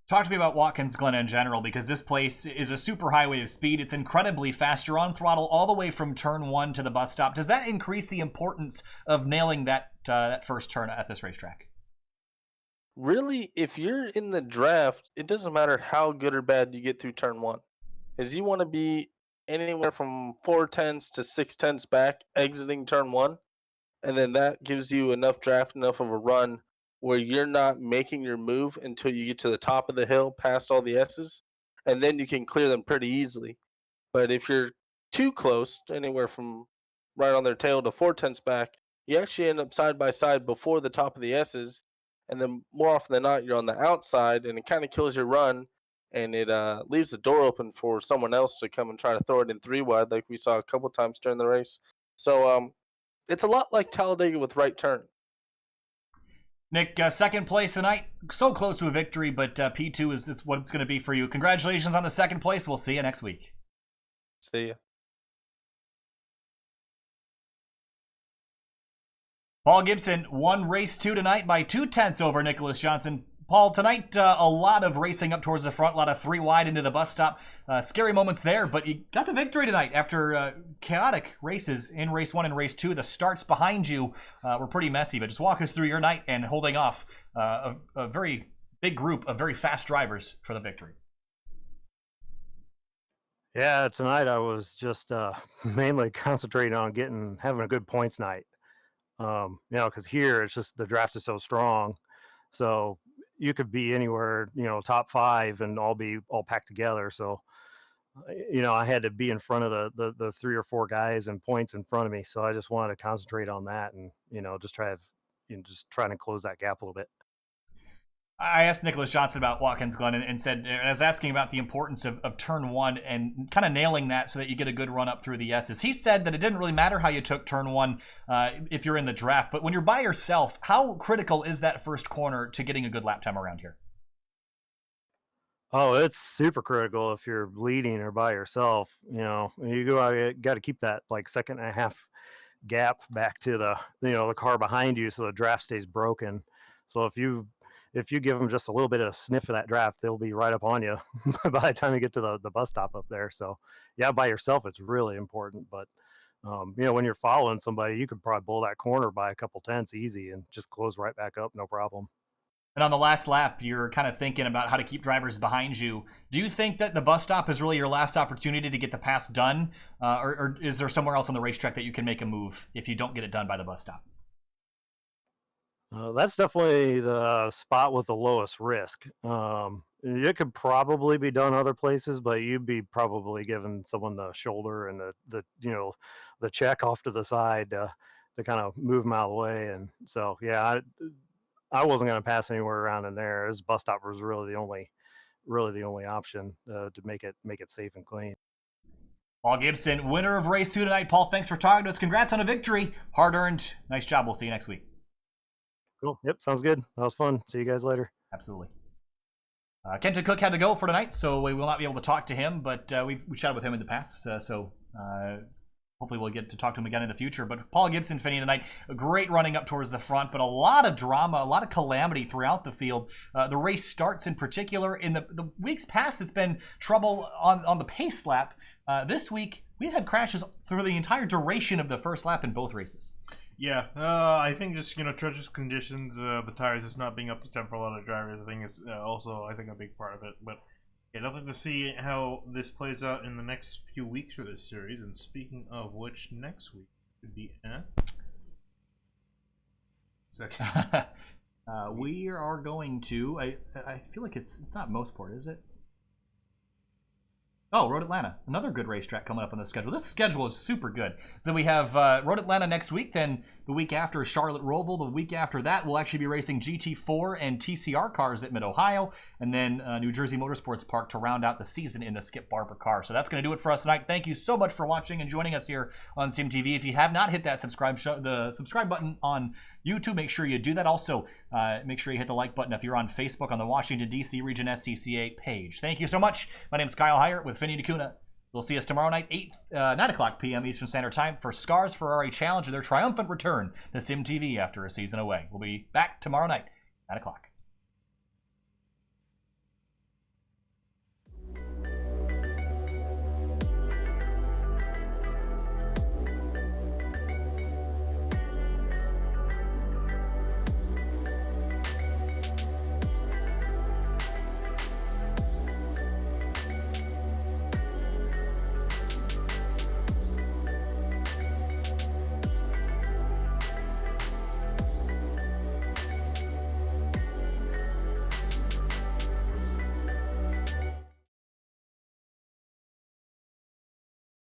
Talk to me about Watkins Glen in general, because this place is a super highway of speed. It's incredibly fast. You're on throttle all the way from turn 1 to the bus stop. Does that increase the importance of nailing that first turn at this racetrack? Really, if you're in the draft, it doesn't matter how good or bad you get through turn 1. Is you want to be anywhere from 4/10 to 6/10 back exiting turn 1, and then that gives you enough draft, enough of a run where you're not making your move until you get to the top of the hill past all the S's, and then you can clear them pretty easily. But if you're too close, anywhere from right on their tail to 4/10 back, you actually end up side by side before the top of the S's, and then more often than not, you're on the outside, and it kind of kills your run, and it leaves the door open for someone else to come and try to throw it in 3 wide, like we saw a couple times during the race. So it's a lot like Talladega with right turn. Nick, second place tonight. So close to a victory, but P2 is what it's going to be for you. Congratulations on the second place. We'll see you next week. See ya. Paul Gibson won race 2 tonight by 2/10 over Nicholas Johnson. Paul, tonight a lot of racing up towards the front, a lot of 3 wide into the bus stop. Scary moments there, but you got the victory tonight after chaotic races in race 1 and race 2. The starts behind you were pretty messy, but just walk us through your night and holding off a very big group of very fast drivers for the victory. Yeah, tonight I was just mainly concentrating on having a good points night. Because here it's just the draft is so strong, so you could be anywhere, top 5 and all packed together. So, I had to be in front of the 3 or 4 guys and points in front of me. So I just wanted to concentrate on that and, just trying to close that gap a little bit. I asked Nicholas Johnson about Watkins Glen and I was asking about the importance of turn 1 and kind of nailing that so that you get a good run up through the S's. He said that it didn't really matter how you took turn 1 if you're in the draft, but when you're by yourself, how critical is that first corner to getting a good lap time around here? Oh, it's super critical if you're leading or by yourself. You got to keep that like second and a half gap back to the car behind you so the draft stays broken. So if you give them just a little bit of a sniff of that draft, they'll be right up on you by the time you get to the bus stop up there. So, yeah, by yourself, it's really important. But, when you're following somebody, you could probably blow that corner by a couple tenths easy and just close right back up, no problem. And on the last lap, you're kind of thinking about how to keep drivers behind you. Do you think that the bus stop is really your last opportunity to get the pass done? Or is there somewhere else on the racetrack that you can make a move if you don't get it done by the bus stop? That's definitely the spot with the lowest risk. It could probably be done other places, but you'd be probably giving someone the shoulder and the check off to the side to kind of move them out of the way. And so, yeah, I wasn't going to pass anywhere around in there. This bus stop was really the only option to make it safe and clean. Paul Gibson, winner of race 2 tonight. Paul, thanks for talking to us. Congrats on a victory. Hard earned. Nice job. We'll see you next week. Cool. Yep, sounds good. That was fun. See you guys later. Absolutely. Kenton Cook had to go for tonight, so we will not be able to talk to him, but we chatted with him in the past, so hopefully we'll get to talk to him again in the future. But Paul Gibson finishing tonight, a great running up towards the front, but a lot of drama, a lot of calamity throughout the field. The race starts in particular. In the weeks past, it's been trouble on the pace lap. This week, we had crashes through the entire duration of the first lap in both races. Yeah, I think just treacherous conditions, the tires just not being up to temp for a lot of drivers. I think is also a big part of it. But yeah, nothing to see how this plays out in the next few weeks for this series. And speaking of which, next week could be we are going to. I feel like it's not Mossport, is it? Oh, Road Atlanta, another good racetrack coming up on the schedule. This schedule is super good. So we have Road Atlanta next week, then the week after is Charlotte Roval. The week after that, we'll actually be racing GT4 and TCR cars at Mid-Ohio, and then New Jersey Motorsports Park to round out the season in the Skip Barber car. So that's going to do it for us tonight. Thank you so much for watching and joining us here on SimTV. If you have not hit that subscribe button on YouTube, make sure you do that. Also, make sure you hit the like button if you're on Facebook on the Washington, D.C. Region SCCA page. Thank you so much. My name is Kyle Hyatt with Finney DeCuna. We'll see us tomorrow night, 9 o'clock p.m. Eastern Standard Time for Scars Ferrari Challenge and their triumphant return to SimTV after a season away. We'll be back tomorrow night, 9 o'clock.